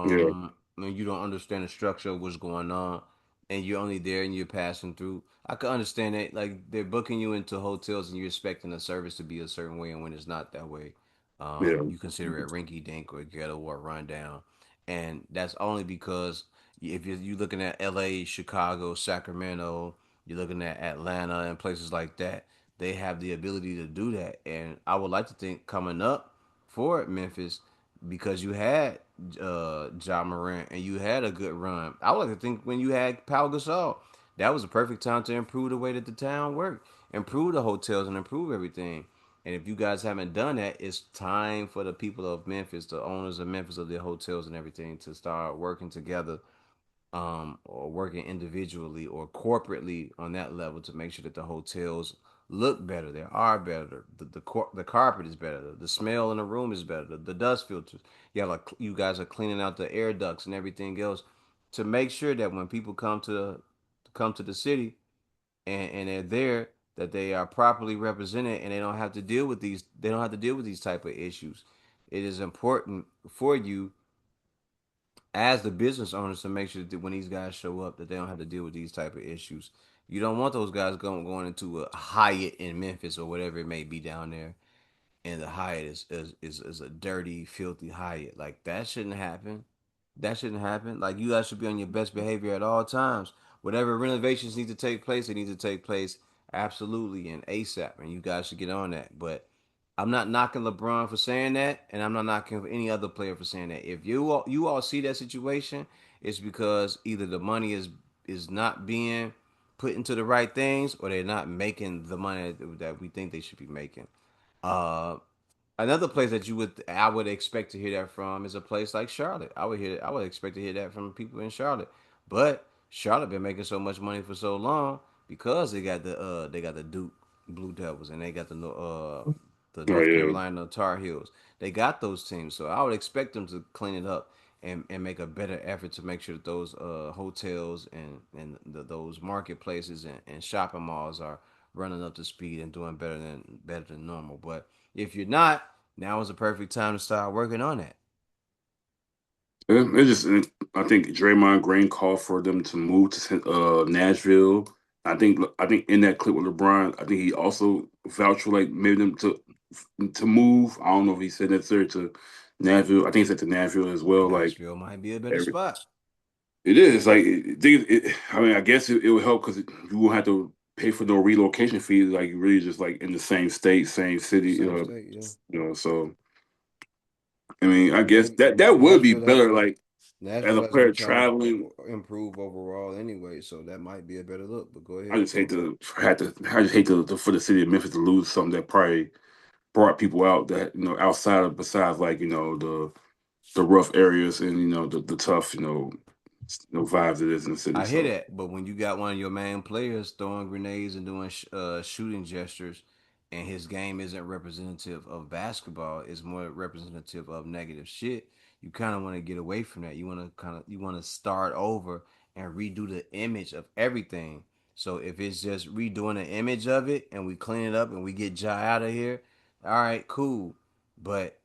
yeah. when you don't understand the structure of what's going on, and you're only there and you're passing through, I could understand that. Like they're booking you into hotels and you're expecting the service to be a certain way, and when it's not that way, Yeah, you consider it rinky dink or ghetto or rundown, and that's only because if you're looking at L.A., Chicago, Sacramento, you're looking at Atlanta and places like that, they have the ability to do that, and I would like to think coming up for Memphis because you had Ja Morant and you had a good run. I would like to think when you had Pau Gasol, that was a perfect time to improve the way that the town worked, improve the hotels, and improve everything. And if you guys haven't done that, it's time for the people of Memphis, the owners of Memphis, of their hotels and everything, to start working together, or working individually or corporately on that level to make sure that the hotels look better, they are better, the carpet is better, the smell in the room is better, the dust filters. Yeah, like you guys are cleaning out the air ducts and everything else to make sure that when people come to the city and they're there, that they are properly represented and they don't have to deal with these type of issues. It is important for you as the business owners to make sure that when these guys show up that they don't have to deal with these type of issues. You don't want those guys going into a Hyatt in Memphis or whatever it may be down there, and the Hyatt is a dirty, filthy Hyatt. Like that shouldn't happen. That shouldn't happen. Like you guys should be on your best behavior at all times. Whatever renovations need to take place, they need to take place absolutely and ASAP, and you guys should get on that. But I'm not knocking LeBron for saying that, and I'm not knocking any other player for saying that. If you all see that situation, it's because either the money is not being put into the right things, or they're not making the money that we think they should be making. Uh, Another place that I would expect to hear that from is a place like Charlotte. I would expect to hear that from people in Charlotte. But Charlotte been making so much money for so long because they got the Duke Blue Devils and they got the oh North yeah. Carolina Tar Heels. They got those teams. So I would expect them to clean it up and make a better effort to make sure that those hotels and those marketplaces and shopping malls are running up to speed and doing better than normal. But if you're not, now is the perfect time to start working on that. It's just I think Draymond Green called for them to move to Nashville. I think in that clip with LeBron, I think he also vouched for like maybe them to move. I don't know if he said necessarily to Nashville. I think he said to Nashville as well. Like Nashville might be a better every, spot. it is like I mean, I guess it would help because you won't have to pay for no relocation fees. Like you really just like in the same state, same city. Same state, yeah. So I mean, I Yeah, guess they that would be Nashville has better. Like as a Nashville has been player trying to traveling. improve overall anyway, so that might be a better look. But go I ahead. just hate to I just hate for the city of Memphis to lose something that probably brought people out that outside of besides like the rough areas and the tough vibes it is in the city. I hear So that, but when you got one of your main players throwing grenades and doing shooting gestures, and his game isn't representative of basketball, it's more representative of negative shit. You kind of want to get away from that. You want to start over and redo the image of everything. So if it's just redoing the image of it and we clean it up and we get Ja out of here, all right, cool. But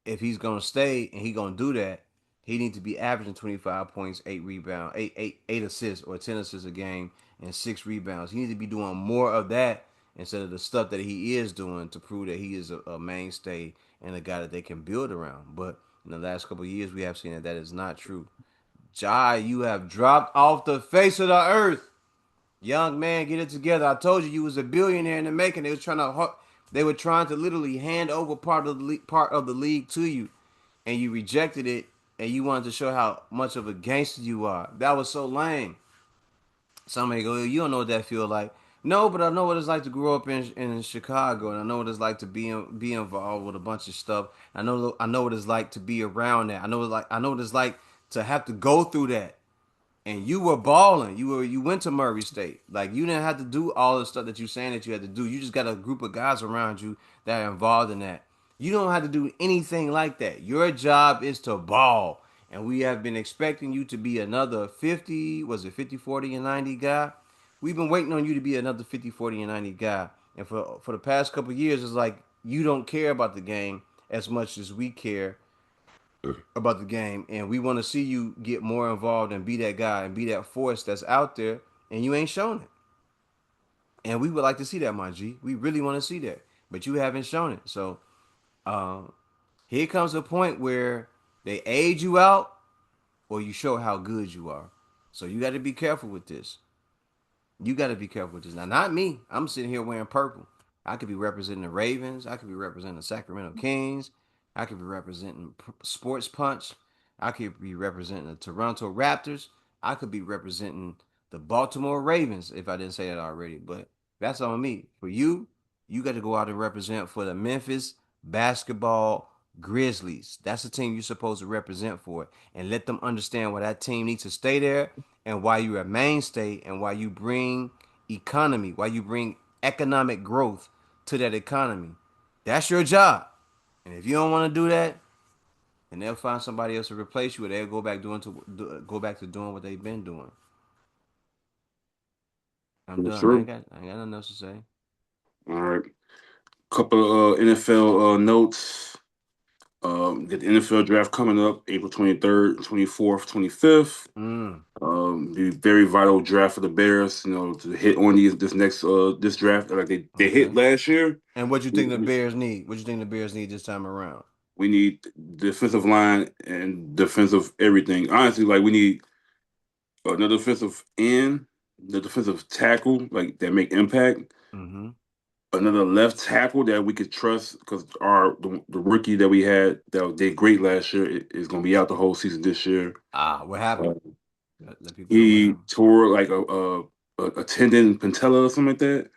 if he's gonna stay and he gonna do that, he needs to be averaging 25 points, 8 rebounds, eight assists or 10 assists a game and 6 rebounds. He needs to be doing more of that instead of the stuff that he is doing to prove that he is a mainstay and a guy that they can build around. But in the last couple of years, we have seen that that is not true. Jai, you have dropped off the face of the earth. Young man, get it together. I told you you was a billionaire in the making. They were trying to literally hand over part of the league to you, and you rejected it, and you wanted to show how much of a gangster you are. That was so lame. Somebody go, you don't know what that feel like. No, but I know what it's like to grow up in Chicago, and I know what it's like to be involved with a bunch of stuff. I know what it's like to be around that. I know what it's like to have to go through that, and you were balling. You went to Murray State. Like you didn't have to do all the stuff that you saying that you had to do. You just got a group of guys around you that are involved in that. You don't have to do anything like that. Your job is to ball. And we have been expecting you to be another 50, was it 50, 40, and 90 guy? We've been waiting on you to be another 50, 40, and 90 guy. And for the past couple of years, it's like you don't care about the game as much as we care about the game, and we want to see you get more involved and be that guy and be that force that's out there, and you ain't shown it. And we would like to see that, my G. We really want to see that, but you haven't shown it. So um, here comes a point where they age you out, or you show how good you are. So you got to be careful with this. You got to be careful with this. Now, not me. I'm sitting here wearing purple. I could be representing the Ravens. I could be representing the Sacramento Kings. I could be representing Sports Punch. I could be representing the Toronto Raptors. I could be representing the Baltimore Ravens if I didn't say that already. But that's on me. For you, you got to go out and represent for the Memphis Basketball Grizzlies. That's the team you're supposed to represent for it, and let them understand why that team needs to stay there and why you're a mainstay and why you bring economy, why you bring economic growth to that economy. That's your job. And if you don't want to do that, then they'll find somebody else to replace you, or they'll go back to doing what they've been doing. I'm that's done. true. I ain't got nothing else to say. All right, couple of NFL notes. Get the NFL draft coming up April 23rd, 24th, 25th. Mm, The very vital draft for the Bears, to hit on this draft like they hit okay. last year. And what you We, think the we Bears need? What you think the Bears need this time around? we need defensive line and defensive everything. Honestly, like we need another defensive end, the defensive tackle, like that make impact. Mm-hmm. Another left tackle that we could trust because the rookie that we had that did great last year is going to be out the whole season this year. Ah, what happened? Uh, Let people know what he happened. tore like a tendon patella or something like that,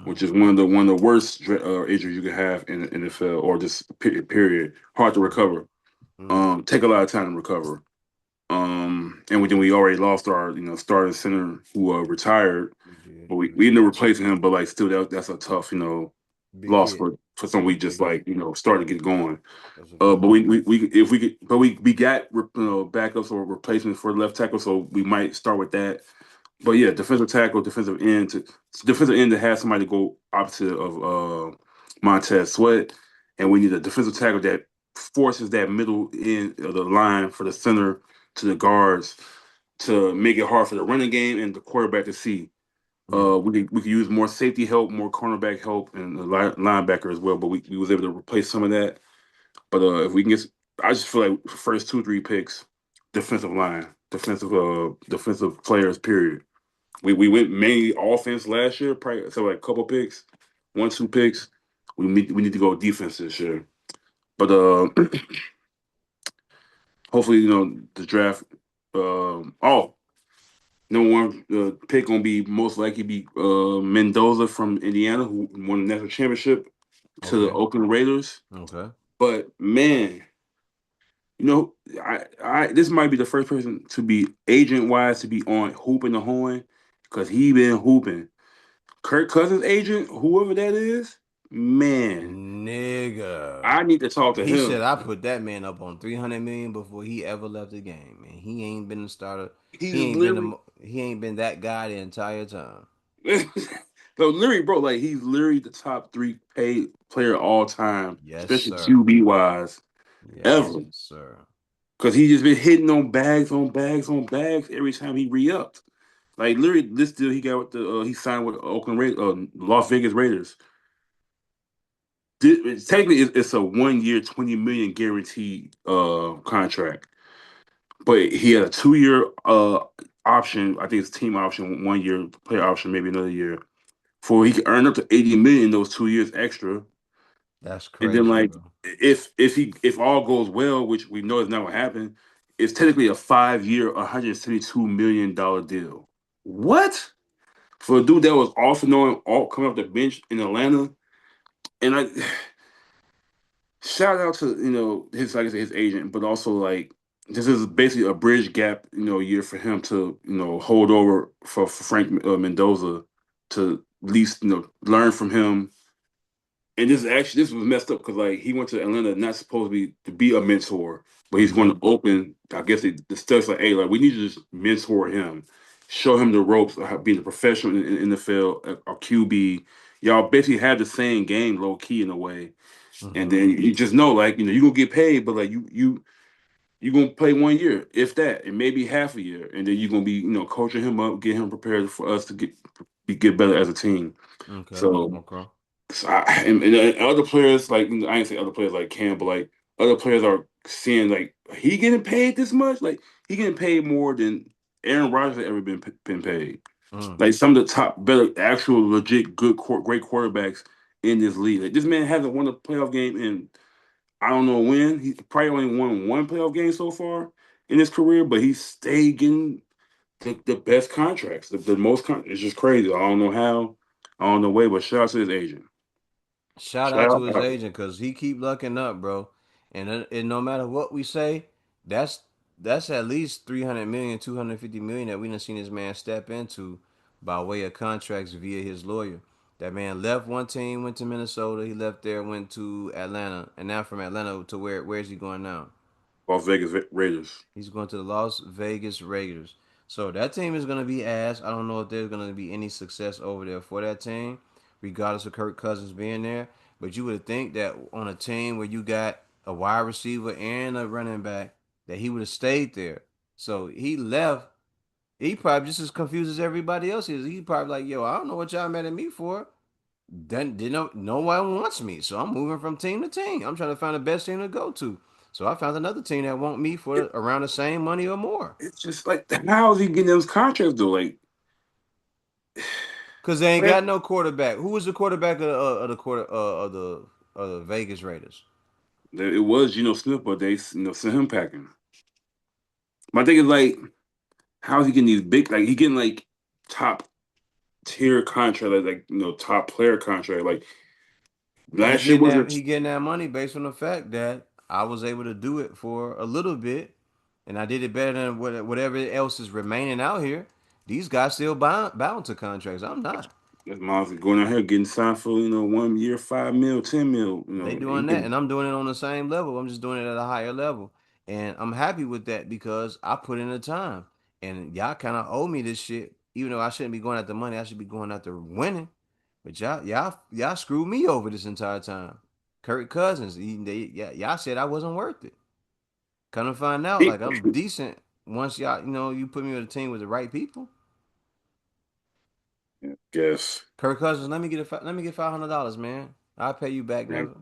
which Mm, is one of the worst injuries you can have in the NFL or just period. Hard to mm, recover. mm. Take a lot of time to recover. And we already lost our starting center who retired, We did. but we, We we ended up did. replacing him. But like still, that's a tough Big loss hit. for some we just Big hit. like start to get going. That's a But big hit. we if we could, but we got backups or replacements for the left tackle, so we might start with that. But yeah, defensive tackle, defensive end to have somebody to go opposite of Montez Sweat, and we need a defensive tackle that forces that middle end of the line for the center to the guards to make it hard for the running game and the quarterback to see. Yeah. We could use more safety help, more cornerback help, and the linebacker as well. But we was able to replace some of that. But if we can get, I just feel like first two three picks, defensive line, defensive players. Period. We went mainly offense last year, probably so like a couple picks, 1 2 picks. We need to go defense this year. But hopefully the draft. Number one pick gonna be most likely be Mendoza from Indiana who won the national championship. to the Okay. Oakland Raiders. Okay. But man, I this might be the first person to be agent wise to be on hooping the horn because he been hooping. Kirk Cousins agent, whoever that is, man, Nigga. I need to talk to He said him. I put that man up on 300 million before he ever left the game, man. He ain't been the starter. He's literally He ain't been that guy the entire time. so literally, bro, like he's literally the top three paid player all time, Yes, especially sir. QB wise Yes, ever. sir. Because he just been hitting on bags on bags on bags every time he re-upped. Like literally, this deal he got with the he signed with Las Vegas Raiders. Technically, it's a 1 year, 20 million guaranteed contract, but he had a 2 year option. I think it's team option, 1 year player option, maybe another year, for he could earn up to 80 million those 2 years extra. That's And then crazy, like bro. if all goes well, which we know is not what happened, it's technically a 5 year, $172 million deal. What? For a dude that was also knowing all coming off the bench in Atlanta. And I shout out to his like I said, his agent, but also like this is basically a bridge gap year for him to hold over for Frank Mendoza to at least learn from him. And this was messed up because like he went to Atlanta not supposed to be a mentor, but he's going Mm-hmm. to open. I guess the stuff's like, hey, like we need to just mentor him, show him the ropes of how being a professional in the field, a QB. Y'all basically have the same game, low key in a way, and Mm-hmm. then you just know like you're gonna get paid, but like you gonna play 1 year, if that, and maybe half a year, and then you're gonna be coaching him up, get him prepared for us to get better as a team. Okay. So Okay. and other players like I ain't say other players like Cam, but like other players are seeing like he getting paid this much. Like he getting paid more than Aaron Rodgers has ever been paid. Mm. Like some of the top, better, actual, legit, great quarterbacks in this league. Like this man hasn't won a playoff game in I don't know when. He probably only won one playoff game so far in his career, but he stayed getting the best contracts, the most. It's just crazy. I don't know how. I don't know way, but shout out to his agent. Shout out to Shout his out. agent because he keep lucking up, bro. And no matter what we say, that's that's at least 300 million, 250 million that we done seen this man step into by way of contracts via his lawyer. That man left one team, went to Minnesota. He left there, went to Atlanta, and now from Atlanta to where's he going now? Las Vegas Raiders. He's going to the Las Vegas Raiders. So that team is going to be ass. I don't know if there's going to be any success over there for that team, regardless of Kirk Cousins being there. But you would think that on a team where you got a wide receiver and a running back, that he would have stayed there. So he left. He probably just as confused as everybody else is. He probably like, yo, I don't know what y'all mad at me for. Then didn't no one wants me, so I'm moving from team to team. I'm trying to find the best team to go to. So I found another team that want me for around the same money or more. It's just like how is he getting those contracts though? Like, Cause they ain't man, got no quarterback. Who was the quarterback of the of the Vegas Raiders? it was Smith, but they sent him packing. My thing is like, how is he getting these big? Like he getting like top tier contract, like top player contract. Like last year was it? He getting that money based on the fact that I was able to do it for a little bit, and I did it better than whatever else is remaining out here. These guys still bound to contracts. I'm not. That's Miles going out here getting signed for 1 year, 5 mil, 10 mil. They He doing that, can. and I'm doing it on the same level. I'm just doing it at a higher level, and I'm happy with that because I put in the time, and y'all kind of owe me this shit. Even though I shouldn't be going after money, I should be going after winning. But y'all screwed me over this entire time. Kirk Cousins, y'all said I wasn't worth it. Come to find out, He, like I'm decent. Once y'all, you put me with a team with the right people. guess, Kirk Cousins, let me get $500, man. I'll pay you back, man,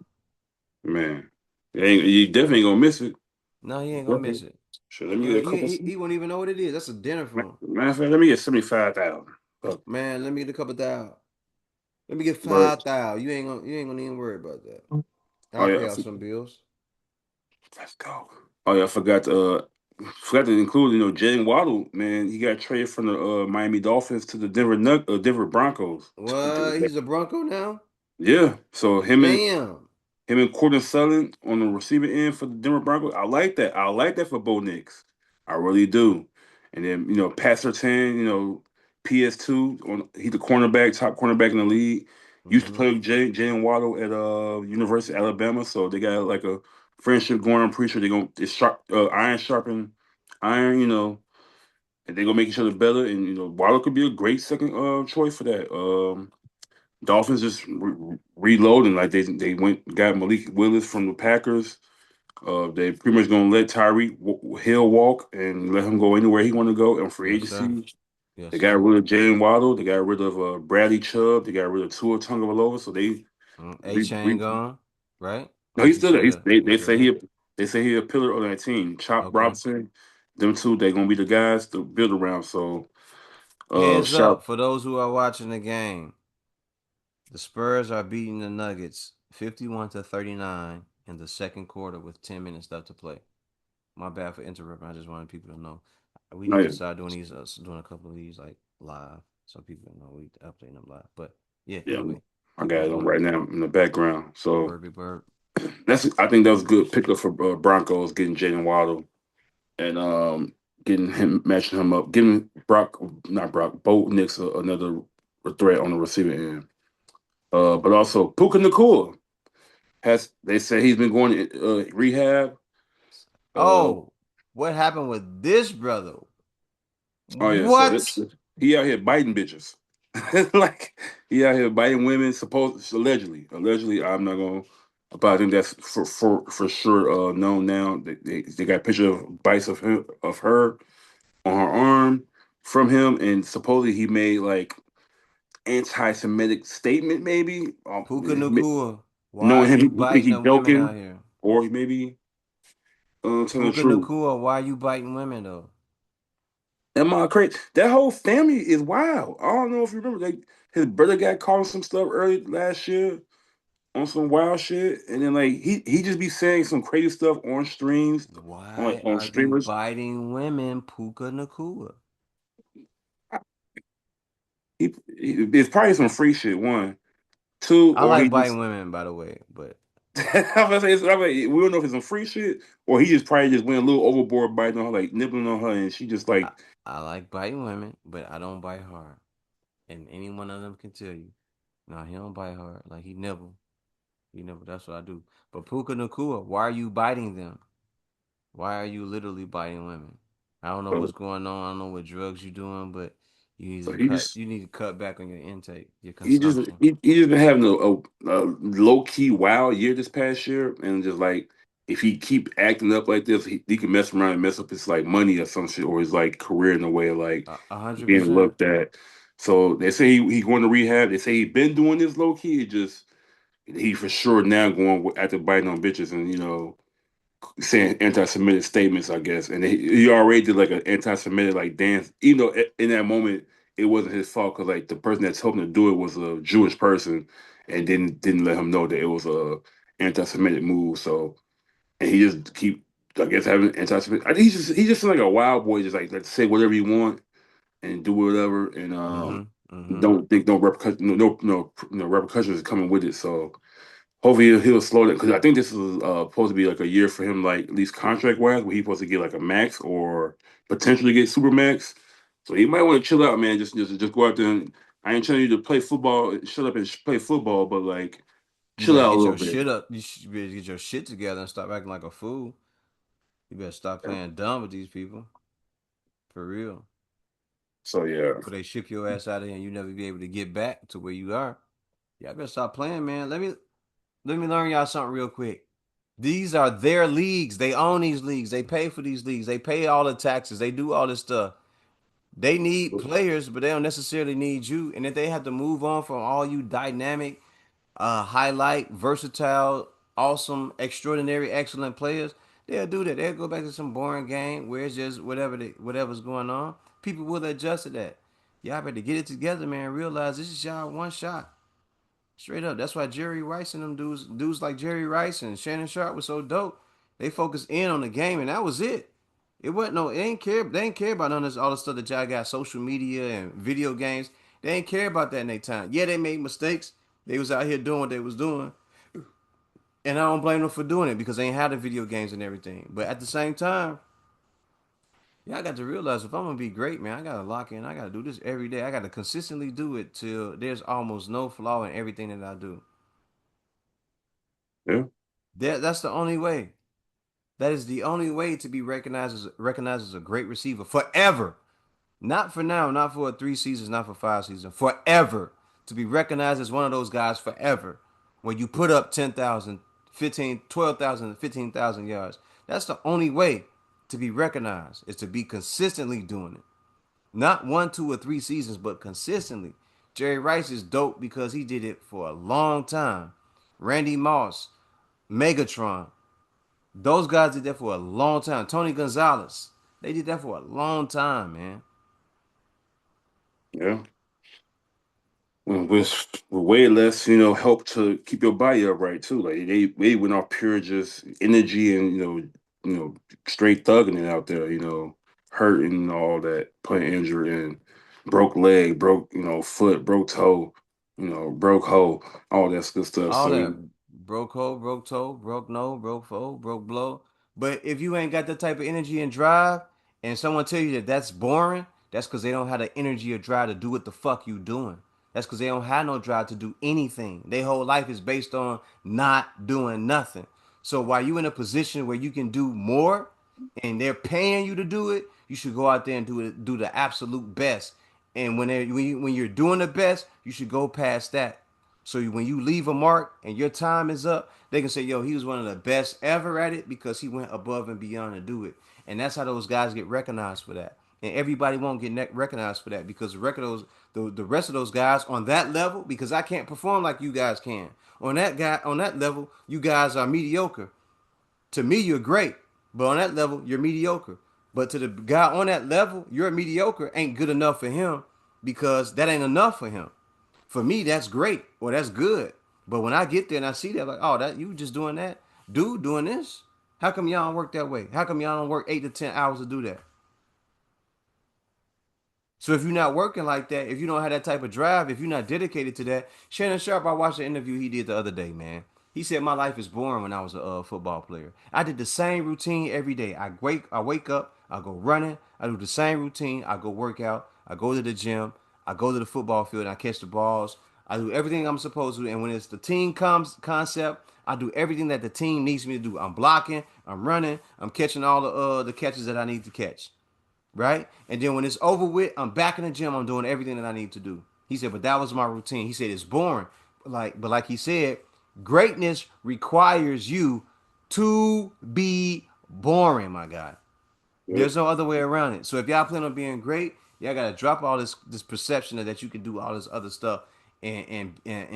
never. man, you definitely ain't gonna miss it. No, he ain't gonna Definitely. miss it. Sure, let me get a couple. He won't even know what it is. That's a dinner for him. Matter of fact, let me get 75,000. Man, let me get a couple thousand. Let me get But 5,000. You ain't gonna even worry about that. oh I'll yeah, pay off some bills. let's go. Oh yeah, I forgot to include Jalen Waddle. Man, he got traded from the Miami Dolphins to the Denver Broncos. What? He's a Bronco now? Yeah. So Damn. him and Cortland Sutton on the receiving end for the Denver Broncos. I like that. I like that for Bo Nix. I really do. And then Pat Surtain, PS2 on he's the cornerback, top cornerback in the league. Used to Mm-hmm. play with Jalen Waddle at University of Alabama, so they got like a friendship going. I'm pretty sure they're gonna it's sharp iron sharpen iron, and they're gonna make each other better. And Waddle could be a great second choice for that. Dolphins just reloading like they went got Malik Willis from the Packers. They pretty much gonna let Hill walk and let him go anywhere he want to go on free Yes, sir. agency. Yes, They got sir. rid of Jalen Waddle. They got rid of Bradley Chubb. They got rid of Tua Tagovailoa. So they A re, chain re, gone, right? no, Or is he's he still still there. there? He's still there. They say he a pillar on that team. Chop Okay. Robinson, them two, they gonna be the guys to build around. So Heads shout up for those who are watching the game. The Spurs are beating the Nuggets 51-39 in the second quarter with 10 minutes left to play. My bad for interrupting. I just wanted people to know. We no, need to yeah, start doing these, doing a couple of these like live, so people know we updating them live. But yeah, yeah, anyway, I keep got it on going. right now in the background. Big So bird, big bird. I think that was a good pickup for Broncos getting Jalen Waddle and getting him matching him up, giving Bo Nix another threat on the receiving end. But also Puka Nakua has they say he's been going to rehab. Uh, Oh, what happened with this brother? oh yeah, so What? he out here biting bitches, like he out here biting women. Supposed allegedly, I'm not gonna. But I think that's for sure known now. They got a picture of bites of her on her arm from him, and supposedly he made like anti-Semitic statement, maybe. Puka Nakua, why are Knowing him, you he think biting he's the women joking, out here? or he maybe telling the Puka truth. Nakua, why are you biting women though? Am I crazy? That whole family is wild. I don't know if you remember, like his brother got caught on some stuff early last year on some wild shit, and then like he just be saying some crazy stuff on streams, Why on are you streamers. biting women, Puka Nakua? It's probably some free shit. One, two, I or he like just biting women, by the way, but I'm like, we don't know if it's some free shit or he just probably just went a little overboard biting on her, like nibbling on her, and she just I, like I like biting women, but I don't bite hard. And any one of them can tell you, no, he don't bite hard. Like he nibble, he nibble. That's what I do. But Puka Nakua, why are you biting them? Why are you literally biting women? I don't know so, what's going on. I don't know what drugs you're doing, but you need so to he cut. just You need to cut back on your intake, your he just consumption. he just been having a low key wild year this past year, and just like if he keep acting up like this, he can mess around and mess up his like money or some shit or his like career in a way of like A hundred being percent. looked at. So they say he going to rehab. They say he been doing this low key. It just he for sure now going after biting on bitches and saying anti-Semitic statements, I guess, and he already did like an anti-Semitic like dance. Even though in that moment it wasn't his fault because like the person that told him to do it was a Jewish person, and didn't let him know that it was a anti-Semitic move. So and he just keep I guess having anti-Semitic. I think he just like a wild boy, just like say whatever you want and do whatever, and Mm-hmm. Mm-hmm. don't think no repercussion, no repercussions is coming with it. So hopefully he'll slow down because I think this is supposed to be like a year for him, like at least contract wise, where he's supposed to get like a max or potentially get super max. So he might want to chill out, man. Just go out there. And, I ain't telling you to play football, shut up and play football, but like You chill better out a get little your bit. shit up. Better get your shit together and stop acting like a fool. You better stop playing dumb with these people. For real. So yeah, Before they ship your ass out of here and you never be able to get back to where you are. Y'all better stop playing, man. Let me learn y'all something real quick. These are their leagues. They own these leagues. They pay for these leagues. They pay all the taxes. They do all this stuff. They need players, but they don't necessarily need you. And if they have to move on from all you dynamic, highlight, versatile, awesome, extraordinary, excellent players, they'll do that. They'll go back to some boring game where it's just whatever's going on. People will adjust to that. Y'all better get it together, man. Realize this is y'all one shot. Straight up. That's why Jerry Rice and them dudes like Jerry Rice and Shannon Sharp was so dope. They focused in on the game and that was it. It wasn't no. They ain't care about none of this, all the stuff that y'all got, social media and video games. They ain't care about that in their time. Yeah, they made mistakes. They was out here doing what they was doing, and I don't blame them for doing it because they ain't had the video games and everything. But at the same time, yeah, I got to realize if I'm gonna be great, man, I gotta lock in. I gotta do this every day. I gotta consistently do it till there's almost no flaw in everything that I do. Yeah, That's the only way. That is the only way to be recognized as a great receiver forever. Not for now, not for 3 seasons, not for 5 seasons. Forever. To be recognized as one of those guys forever. When you put up 10,000, 15, 12,000, 15,000 yards. That's the only way to be recognized is to be consistently doing it. Not 1, 2, or 3 seasons, but consistently. Jerry Rice is dope because he did it for a long time. Randy Moss, Megatron, those guys did that for a long time. Tony Gonzalez, they did that for a long time, man. yeah. With way less, help to keep your body upright too. Like they went off pure just energy and straight thugging it out there. Hurting and all that, playing injured and broke leg, broke foot, broke toe, broke hoe, all that good stuff. All So that broke hole, broke toe, broke no, broke foe, broke blow. But if you ain't got that type of energy and drive, and someone tell you that that's boring, that's because they don't have the energy or drive to do what the fuck you doing. That's because they don't have no drive to do anything. Their whole life is based on not doing nothing. So while you in a position where you can do more, and they're paying you to do it, you should go out there and do the absolute best. And when you're doing the best, you should go past that. So when you leave a mark and your time is up, they can say, "Yo, he was one of the best ever at it because he went above and beyond to do it." And that's how those guys get recognized for that. And everybody won't get recognized for that because the rest of those guys on that level, because I can't perform like you guys can. On that level, you guys are mediocre. To me, you're great, but on that level, you're mediocre. But to the guy on that level, you're mediocre ain't good enough for him because that ain't enough for him. For me, that's great or that's good. But when I get there and I see that, like, oh, that you just doing that, dude, doing this. How come y'all don't work that way? How come y'all don't work 8 to 10 hours to do that? So if you're not working like that, if you don't have that type of drive, if you're not dedicated to that, Shannon Sharp, I watched the interview he did the other day, man. He said my life is boring when I was a football player. I did the same routine every day. I wake up, I go running, I do the same routine, I go work out, I go to the gym, I go to the football field, and I catch the balls. I do everything I'm supposed to, and when it's the team comes concept, I do everything that the team needs me to do. I'm blocking, I'm running, I'm catching all the catches that I need to catch, right? And then when it's over with, I'm back in the gym. I'm doing everything that I need to do. He said, but that was my routine. He said it's boring, but like he said, greatness requires you to be boring, my guy. yeah, There's no other way around it. So if y'all plan on being great, y'all gotta drop all this perception that you can do all this other stuff and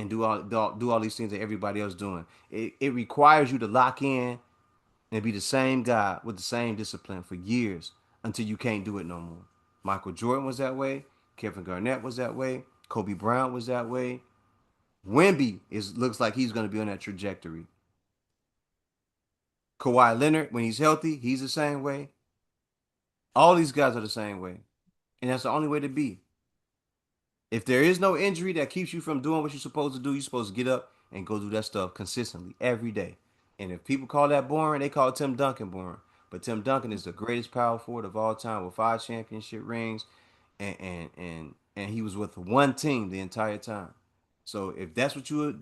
do all these things that everybody else doing. It requires you to lock in and be the same guy with the same discipline for years until you can't do it no more. Michael Jordan was that way. Kevin Garnett was that way. Kobe Bryant was that way. Wemby looks like he's going to be on that trajectory. Kawhi Leonard, when he's healthy, he's the same way. All these guys are the same way, and that's the only way to be. If there is no injury that keeps you from doing what you're supposed to do, you're supposed to get up and go do that stuff consistently every day. And if people call that boring, they call Tim Duncan boring. But Tim Duncan is the greatest power forward of all time with 5 championship rings, and he was with one team the entire time. So if that's what you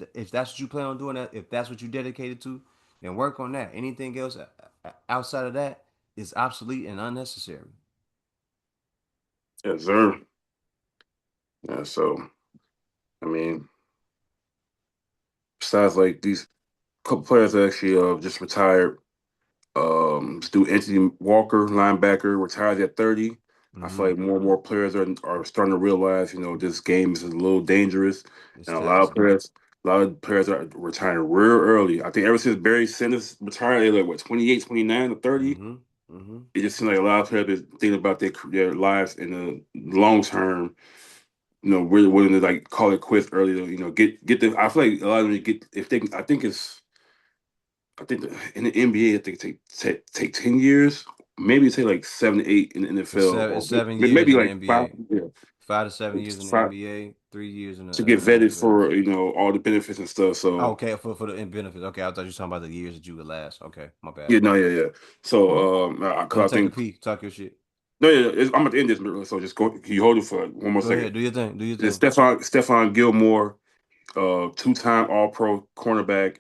plan on doing, if that's what you dedicated to, then work on that. Anything else outside of that is obsolete and unnecessary. yes, sir. Yeah, so I mean, besides like these couple players that actually just retired. Let's do Anthony Walker, linebacker, retires at 30. I feel Mm-hmm. like more and more players are starting to realize, this game is a little dangerous, It's and taxing. a lot of players are retiring real early. I think ever since Barry Sanders retired, they like what 28, 29, or 30. Mm-hmm. Mm-hmm. It just seems like a lot of players are thinking about their lives in the long term. Really willing to like call it quits early to get the. I feel like a lot of them get if they. In the NBA, I think it take 10 years, maybe it take like 7 to 8 in the It's NFL, seven, or it's 7 years maybe in the like five. NBA. Yeah, 5 to 7 years it's in the five. NBA. 3 years in to get the vetted NFL. for all the benefits and stuff. Oh, So okay, for the benefits. Okay, I thought you were talking about the years that you would last. Okay, my bad. yeah, no, yeah, yeah. So Don't because I take a think pee. Talk your shit. no, yeah, I'm at the end of this, so just go. Can you hold it for one more Go second? ahead. Do your thing. Do your It's thing. Stephon Gilmore, two-time All-Pro cornerback.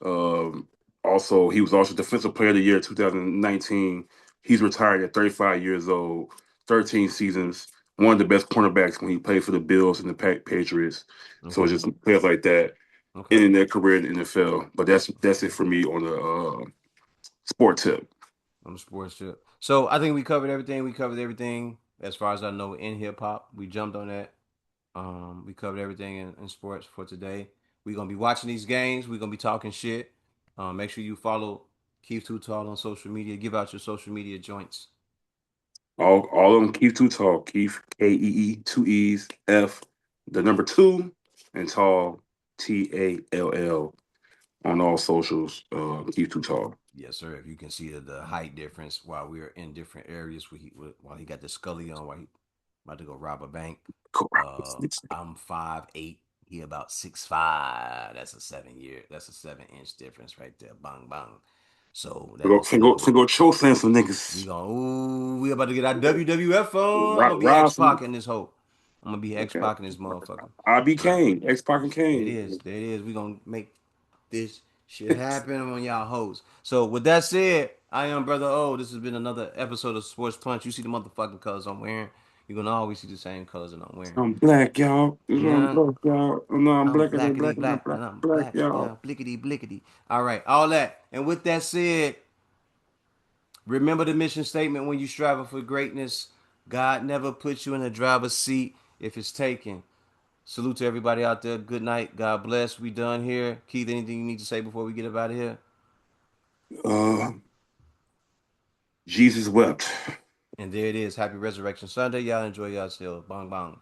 Um, Also, he was also Defensive Player of the Year 2019. He's retired at 35 years old, 13 seasons. One of the best cornerbacks when he played for the Bills and the Patriots. So it's Okay. just players like that Okay. ending their career in the NFL. But that's it for me on the sport tip. I'm a sports shit. So I think we covered everything. We covered everything as far as I know in hip hop. We jumped on that. We covered everything in sports for today. We're gonna be watching these games. We're gonna be talking shit. Make sure you follow Keith Too Tall on social media. Give out your social media joints. All of them Keith Too Tall. Keith Kee, two E's, F the number two, and Tall Tall on all socials. Keith Too Tall. Yes, sir. If you can see the height difference while we're in different areas, while he got the scully on, while he about to go rob a bank. I'm 5'8". He about 6'5". That's a 7 year. That's a 7 inch difference right there. Bang bang. So that lets you know Finna go choke slam some we niggas. going ooh, we about to get our WWF on. I'm gonna be Rob X some. Pac in this hoe. I'm gonna be X Okay. Pac in this motherfucker. I be All right. Kane. X Pac and There it Kane. is. There it is. We gonna make this shit happen on y'all hoes. So with that said, I am Brother O. This has been another episode of Sports Punch. You see the motherfucking colors I'm wearing. You're gonna always see the same colors that I'm wearing. I'm black, y'all. I'm Yeah. black, y'all. No, I'm I'm black. I'm blackity black. I'm black black. and I'm Black, black. y'all. Yeah, blickety blickety. All right, all that. And with that said, remember the mission statement when you striving for greatness. God never puts you in the driver's seat if it's taken. Salute to everybody out there. Good night. God bless. We done here. Keith, anything you need to say before we get up out of here? Uh, Jesus wept. And there it is. Happy Resurrection Sunday. Y'all enjoy yourselves. Bong bong.